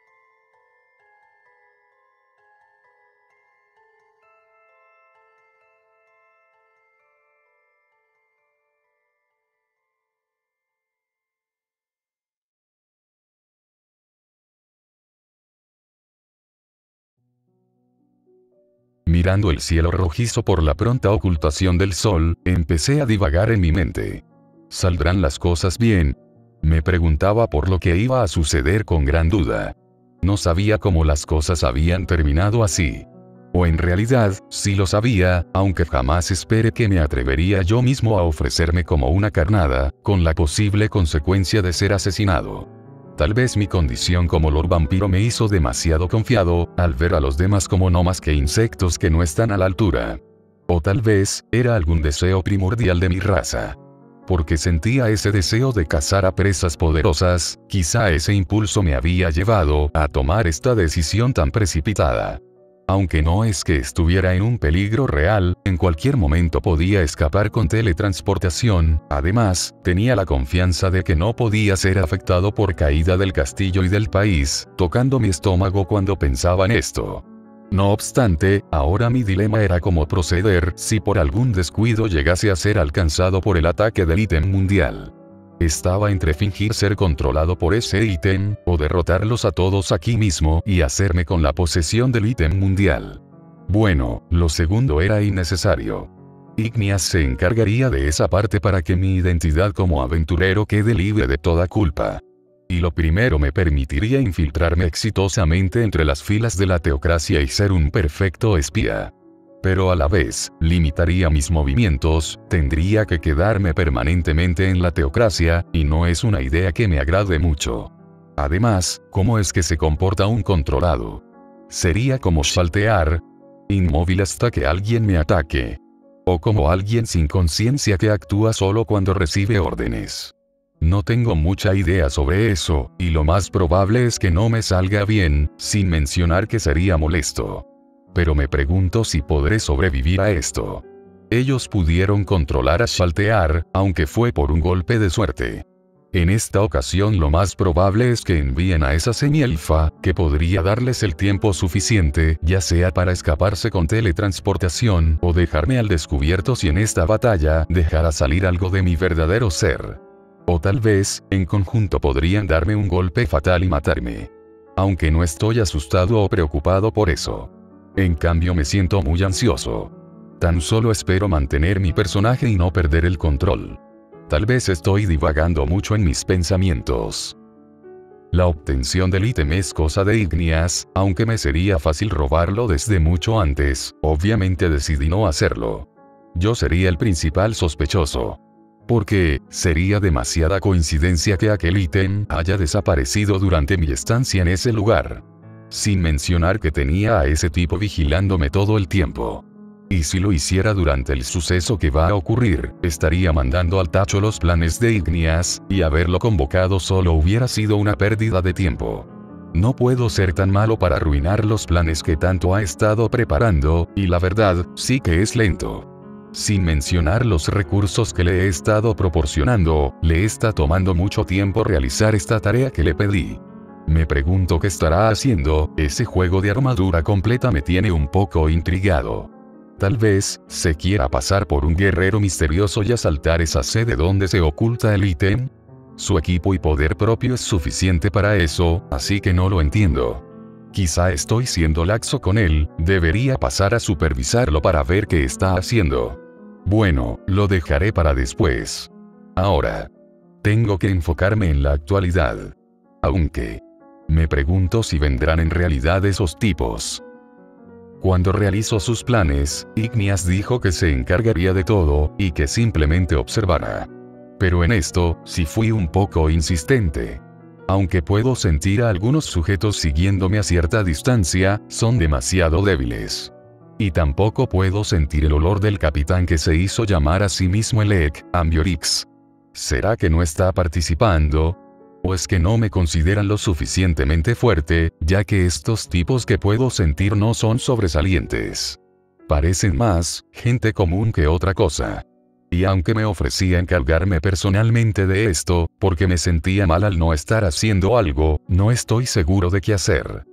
Mirando el cielo rojizo por la pronta ocultación del sol, empecé a divagar en mi mente. ¿Saldrán las cosas bien? Me preguntaba por lo que iba a suceder con gran duda. No sabía cómo las cosas habían terminado así. O en realidad, sí lo sabía, aunque jamás esperé que me atrevería yo mismo a ofrecerme como una carnada, con la posible consecuencia de ser asesinado. Tal vez mi condición como Lord Vampiro me hizo demasiado confiado, al ver a los demás como no más que insectos que no están a la altura. O tal vez, era algún deseo primordial de mi raza. Porque sentía ese deseo de cazar a presas poderosas, quizá ese impulso me había llevado a tomar esta decisión tan precipitada. Aunque no es que estuviera en un peligro real, en cualquier momento podía escapar con teletransportación. Además, tenía la confianza de que no podía ser afectado por caída del castillo y del país, tocando mi estómago cuando pensaba en esto. No obstante, ahora mi dilema era cómo proceder si por algún descuido llegase a ser alcanzado por el ataque del ítem mundial. Estaba entre fingir ser controlado por ese ítem, o derrotarlos a todos aquí mismo y hacerme con la posesión del ítem mundial. Bueno, lo segundo era innecesario. Igneas se encargaría de esa parte para que mi identidad como aventurero quede libre de toda culpa. Y lo primero me permitiría infiltrarme exitosamente entre las filas de la teocracia y ser un perfecto espía. Pero a la vez, limitaría mis movimientos, tendría que quedarme permanentemente en la teocracia, y no es una idea que me agrade mucho. Además, ¿cómo es que se comporta un controlado? Sería como saltear, inmóvil hasta que alguien me ataque. O como alguien sin conciencia que actúa solo cuando recibe órdenes. No tengo mucha idea sobre eso, y lo más probable es que no me salga bien, sin mencionar que sería molesto. Pero me pregunto si podré sobrevivir a esto. Ellos pudieron controlar a Shaltear, aunque fue por un golpe de suerte. En esta ocasión lo más probable es que envíen a esa semielfa, que podría darles el tiempo suficiente, ya sea para escaparse con teletransportación, o dejarme al descubierto si en esta batalla dejara salir algo de mi verdadero ser. O tal vez, en conjunto podrían darme un golpe fatal y matarme. Aunque no estoy asustado o preocupado por eso. En cambio me siento muy ansioso. Tan solo espero mantener mi personaje y no perder el control. Tal vez estoy divagando mucho en mis pensamientos. La obtención del ítem es cosa de Igneas, aunque me sería fácil robarlo desde mucho antes, obviamente decidí no hacerlo. Yo sería el principal sospechoso. Porque, sería demasiada coincidencia que aquel ítem haya desaparecido durante mi estancia en ese lugar. Sin mencionar que tenía a ese tipo vigilándome todo el tiempo. Y si lo hiciera durante el suceso que va a ocurrir, estaría mandando al tacho los planes de Igneas, y haberlo convocado solo hubiera sido una pérdida de tiempo. No puedo ser tan malo para arruinar los planes que tanto ha estado preparando, y la verdad, sí que es lento. Sin mencionar los recursos que le he estado proporcionando, le está tomando mucho tiempo realizar esta tarea que le pedí. Me pregunto qué estará haciendo, ese juego de armadura completa me tiene un poco intrigado. Tal vez, se quiera pasar por un guerrero misterioso y asaltar esa sede donde se oculta el ítem. Su equipo y poder propio es suficiente para eso, así que no lo entiendo. Quizá estoy siendo laxo con él, debería pasar a supervisarlo para ver qué está haciendo. Bueno, lo dejaré para después. Ahora, tengo que enfocarme en la actualidad. Aunque, me pregunto si vendrán en realidad esos tipos. Cuando realizó sus planes, Igneas dijo que se encargaría de todo, y que simplemente observara. Pero en esto, sí fui un poco insistente. Aunque puedo sentir a algunos sujetos siguiéndome a cierta distancia, son demasiado débiles. Y tampoco puedo sentir el olor del capitán que se hizo llamar a sí mismo el Ek, Ambiorix. ¿Será que no está participando? ¿O es que no me consideran lo suficientemente fuerte, ya que estos tipos que puedo sentir no son sobresalientes? Parecen más gente común que otra cosa. Y aunque me ofrecía encargarme personalmente de esto, porque me sentía mal al no estar haciendo algo, no estoy seguro de qué hacer.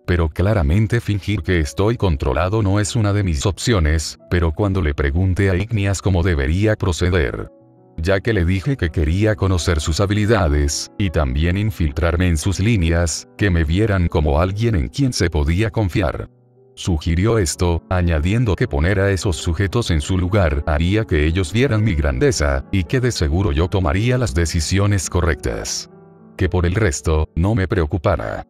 Pero claramente fingir que estoy controlado no es una de mis opciones, pero cuando le pregunté a Igneas cómo debería proceder, ya que le dije que quería conocer sus habilidades, y también infiltrarme en sus líneas, que me vieran como alguien en quien se podía confiar. Sugirió esto, añadiendo que poner a esos sujetos en su lugar haría que ellos vieran mi grandeza, y que de seguro yo tomaría las decisiones correctas. Que por el resto, no me preocupara.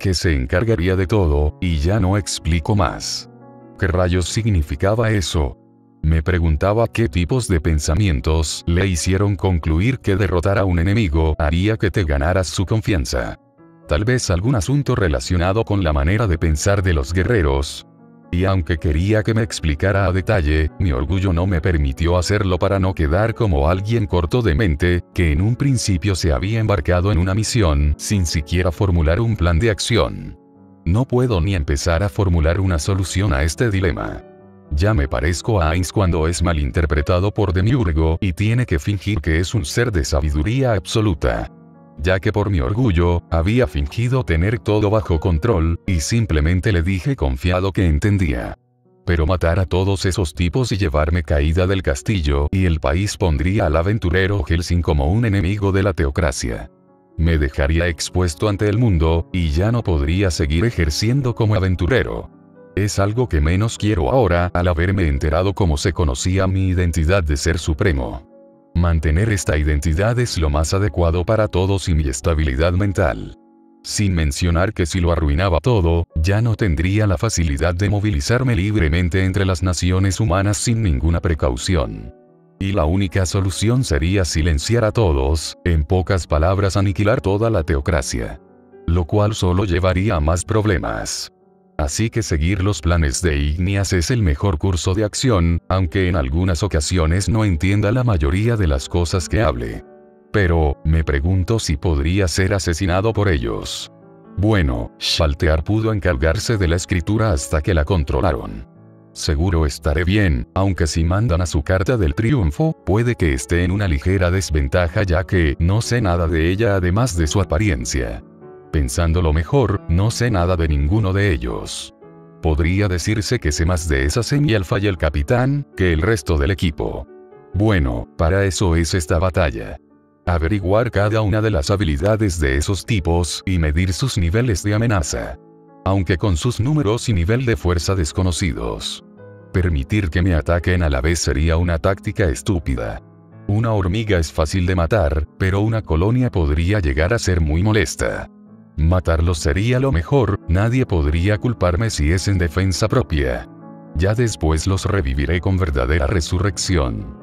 Que se encargaría de todo, y ya no explico más. ¿Qué rayos significaba eso? Me preguntaba qué tipos de pensamientos le hicieron concluir que derrotar a un enemigo haría que te ganaras su confianza. Tal vez algún asunto relacionado con la manera de pensar de los guerreros. Y aunque quería que me explicara a detalle, mi orgullo no me permitió hacerlo para no quedar como alguien corto de mente, que en un principio se había embarcado en una misión sin siquiera formular un plan de acción. No puedo ni empezar a formular una solución a este dilema. Ya me parezco a Ainz cuando es malinterpretado por Demiurgo y tiene que fingir que es un ser de sabiduría absoluta. Ya que por mi orgullo, había fingido tener todo bajo control, y simplemente le dije confiado que entendía. Pero matar a todos esos tipos y llevarme caída del castillo, y el país pondría al aventurero Helsing como un enemigo de la teocracia. Me dejaría expuesto ante el mundo, y ya no podría seguir ejerciendo como aventurero. Es algo que menos quiero ahora, al haberme enterado cómo se conocía mi identidad de ser supremo. Mantener esta identidad es lo más adecuado para todos y mi estabilidad mental. Sin mencionar que si lo arruinaba todo, ya no tendría la facilidad de movilizarme libremente entre las naciones humanas sin ninguna precaución. Y la única solución sería silenciar a todos, en pocas palabras aniquilar toda la teocracia. Lo cual solo llevaría a más problemas. Así que seguir los planes de Igneas es el mejor curso de acción, aunque en algunas ocasiones no entienda la mayoría de las cosas que hable. Pero, me pregunto si podría ser asesinado por ellos. Bueno, Shaltear pudo encargarse de la escritura hasta que la controlaron. Seguro estaré bien, aunque si mandan a su carta del triunfo, puede que esté en una ligera desventaja ya que no sé nada de ella además de su apariencia. Pensándolo mejor, no sé nada de ninguno de ellos. Podría decirse que sé más de esa semi-alfa y el capitán, que el resto del equipo. Bueno, para eso es esta batalla. Averiguar cada una de las habilidades de esos tipos y medir sus niveles de amenaza. Aunque con sus números y nivel de fuerza desconocidos. Permitir que me ataquen a la vez sería una táctica estúpida. Una hormiga es fácil de matar, pero una colonia podría llegar a ser muy molesta. Matarlos sería lo mejor, nadie podría culparme si es en defensa propia. Ya después los reviviré con verdadera resurrección.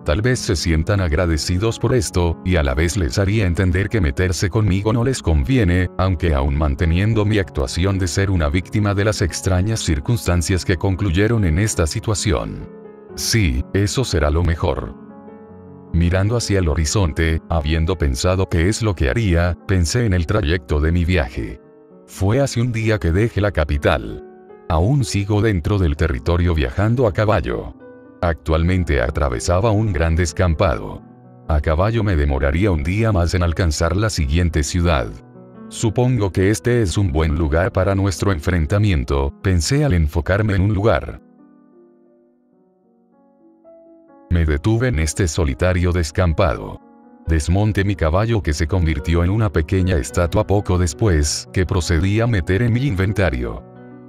Tal vez se sientan agradecidos por esto, y a la vez les haría entender que meterse conmigo no les conviene, aunque aún manteniendo mi actuación de ser una víctima de las extrañas circunstancias que concluyeron en esta situación. Sí, eso será lo mejor. Mirando hacia el horizonte, habiendo pensado qué es lo que haría, pensé en el trayecto de mi viaje. Fue hace un día que dejé la capital. Aún sigo dentro del territorio viajando a caballo. Actualmente atravesaba un gran descampado. A caballo me demoraría un día más en alcanzar la siguiente ciudad. Supongo que este es un buen lugar para nuestro enfrentamiento, pensé al enfocarme en un lugar. Me detuve en este solitario descampado. Desmonté mi caballo que se convirtió en una pequeña estatua poco después, que procedí a meter en mi inventario.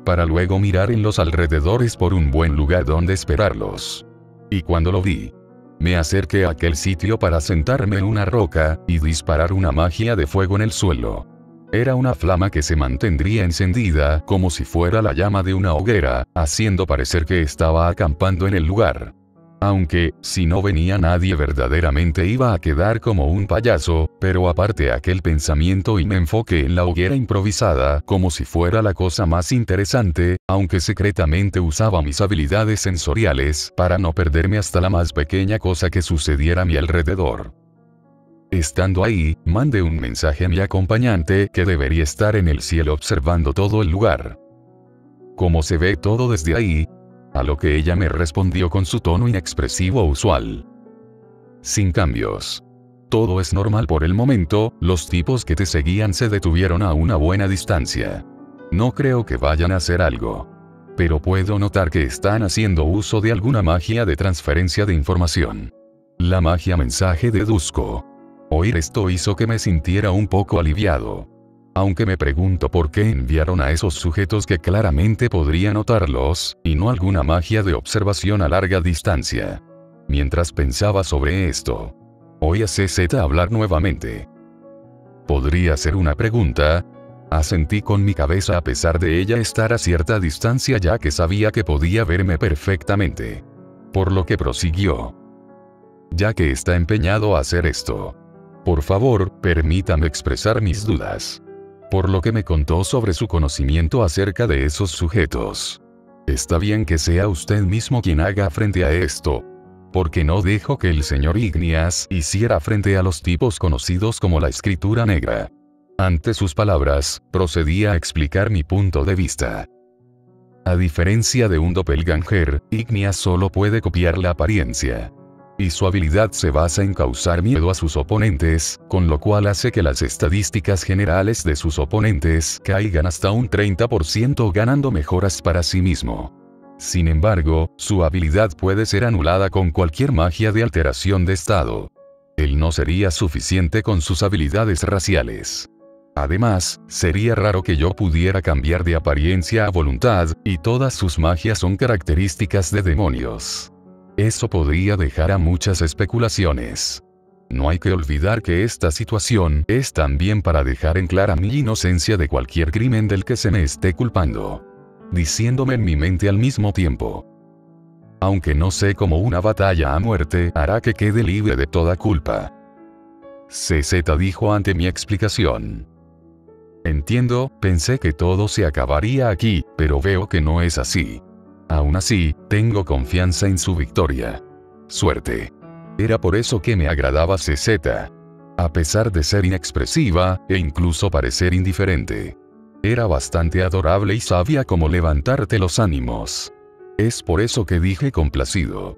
Para luego mirar en los alrededores por un buen lugar donde esperarlos. Y cuando lo vi, me acerqué a aquel sitio para sentarme en una roca, y disparar una magia de fuego en el suelo. Era una flama que se mantendría encendida, como si fuera la llama de una hoguera, haciendo parecer que estaba acampando en el lugar. Aunque, si no venía nadie verdaderamente iba a quedar como un payaso, pero aparte aquel pensamiento y me enfoqué en la hoguera improvisada, como si fuera la cosa más interesante, aunque secretamente usaba mis habilidades sensoriales, para no perderme hasta la más pequeña cosa que sucediera a mi alrededor. Estando ahí, mandé un mensaje a mi acompañante que debería estar en el cielo observando todo el lugar. ¿Cómo se ve todo desde ahí? A lo que ella me respondió con su tono inexpresivo usual. Sin cambios. Todo es normal por el momento, los tipos que te seguían se detuvieron a una buena distancia. No creo que vayan a hacer algo. Pero puedo notar que están haciendo uso de alguna magia de transferencia de información. La magia mensaje de Dusko. Oír esto hizo que me sintiera un poco aliviado. Aunque me pregunto por qué enviaron a esos sujetos que claramente podría notarlos, y no alguna magia de observación a larga distancia. Mientras pensaba sobre esto, oí a CZ hablar nuevamente. ¿Podría ser una pregunta? Asentí con mi cabeza a pesar de ella estar a cierta distancia ya que sabía que podía verme perfectamente. Por lo que prosiguió. Ya que está empeñado a hacer esto. Por favor, permítame expresar mis dudas. Por lo que me contó sobre su conocimiento acerca de esos sujetos. Está bien que sea usted mismo quien haga frente a esto. Porque no dejo que el señor Igneas hiciera frente a los tipos conocidos como la escritura negra. Ante sus palabras, procedí a explicar mi punto de vista. A diferencia de un doppelganger, Ignia solo puede copiar la apariencia. Y su habilidad se basa en causar miedo a sus oponentes, con lo cual hace que las estadísticas generales de sus oponentes caigan hasta un 30% ganando mejoras para sí mismo. Sin embargo, su habilidad puede ser anulada con cualquier magia de alteración de estado. Él no sería suficiente con sus habilidades raciales. Además, sería raro que yo pudiera cambiar de apariencia a voluntad, y todas sus magias son características de demonios. Eso podría dejar a muchas especulaciones. No hay que olvidar que esta situación es también para dejar en clara mi inocencia de cualquier crimen del que se me esté culpando. Diciéndome en mi mente al mismo tiempo: aunque no sé cómo una batalla a muerte hará que quede libre de toda culpa. CZ dijo ante mi explicación: entiendo, pensé que todo se acabaría aquí, pero veo que no es así. Aún así, tengo confianza en su victoria. Suerte. Era por eso que me agradaba CZ. A pesar de ser inexpresiva, e incluso parecer indiferente. Era bastante adorable y sabía cómo levantarte los ánimos. Es por eso que dije complacido: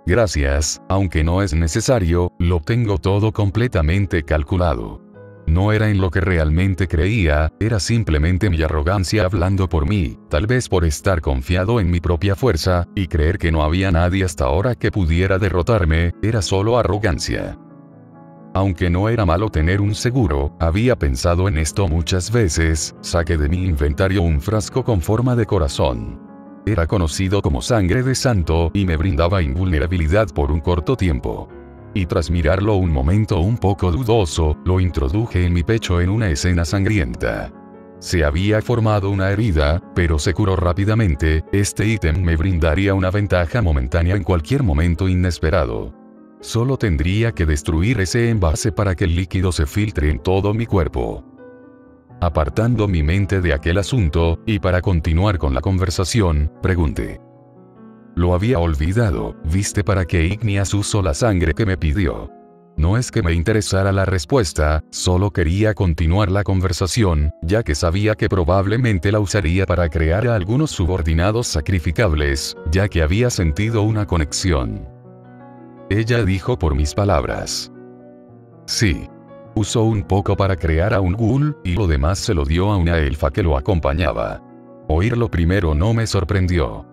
gracias, aunque no es necesario, lo tengo todo completamente calculado. No era en lo que realmente creía, era simplemente mi arrogancia hablando por mí, tal vez por estar confiado en mi propia fuerza, y creer que no había nadie hasta ahora que pudiera derrotarme, era solo arrogancia. Aunque no era malo tener un seguro, había pensado en esto muchas veces. Saqué de mi inventario un frasco con forma de corazón. Era conocido como sangre de santo y me brindaba invulnerabilidad por un corto tiempo. Y tras mirarlo un momento un poco dudoso, lo introduje en mi pecho en una escena sangrienta. Se había formado una herida, pero se curó rápidamente. Este ítem me brindaría una ventaja momentánea en cualquier momento inesperado. Solo tendría que destruir ese envase para que el líquido se filtre en todo mi cuerpo. Apartando mi mente de aquel asunto, y para continuar con la conversación, pregunté: lo había olvidado, ¿viste para qué Ignias usó la sangre que me pidió? No es que me interesara la respuesta, solo quería continuar la conversación, ya que sabía que probablemente la usaría para crear a algunos subordinados sacrificables, ya que había sentido una conexión. Ella dijo por mis palabras: sí. Usó un poco para crear a un ghoul, y lo demás se lo dio a una elfa que lo acompañaba. Oírlo primero no me sorprendió.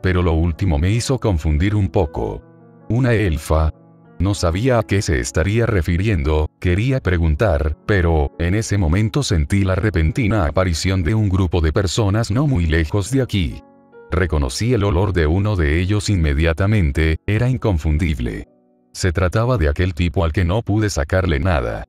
Pero lo último me hizo confundir un poco. ¿Una elfa? No sabía a qué se estaría refiriendo, quería preguntar, pero, en ese momento sentí la repentina aparición de un grupo de personas no muy lejos de aquí. Reconocí el olor de uno de ellos inmediatamente, era inconfundible. Se trataba de aquel tipo al que no pude sacarle nada.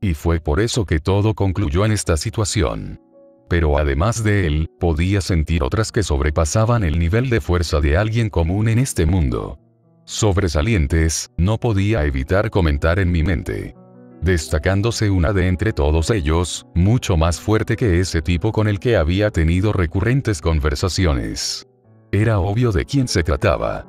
Y fue por eso que todo concluyó en esta situación. Pero además de él, podía sentir otras que sobrepasaban el nivel de fuerza de alguien común en este mundo. Sobresalientes, no podía evitar comentar en mi mente. Destacándose una de entre todos ellos, mucho más fuerte que ese tipo con el que había tenido recurrentes conversaciones. Era obvio de quién se trataba.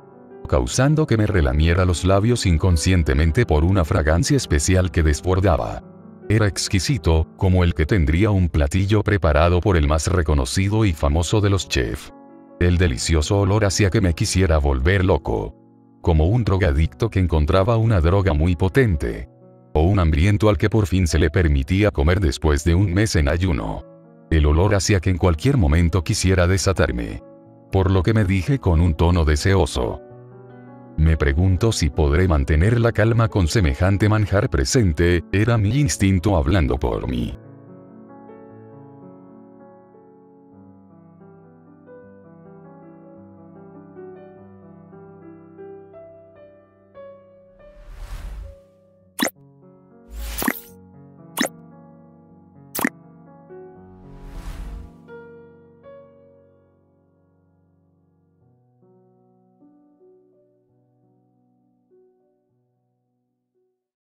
Causando que me relamiera los labios inconscientemente por una fragancia especial que desbordaba. Era exquisito, como el que tendría un platillo preparado por el más reconocido y famoso de los chefs. El delicioso olor hacía que me quisiera volver loco. Como un drogadicto que encontraba una droga muy potente. O un hambriento al que por fin se le permitía comer después de un mes en ayuno. El olor hacía que en cualquier momento quisiera desatarme. Por lo que me dije con un tono deseoso: me pregunto si podré mantener la calma con semejante manjar presente. Era mi instinto hablando por mí.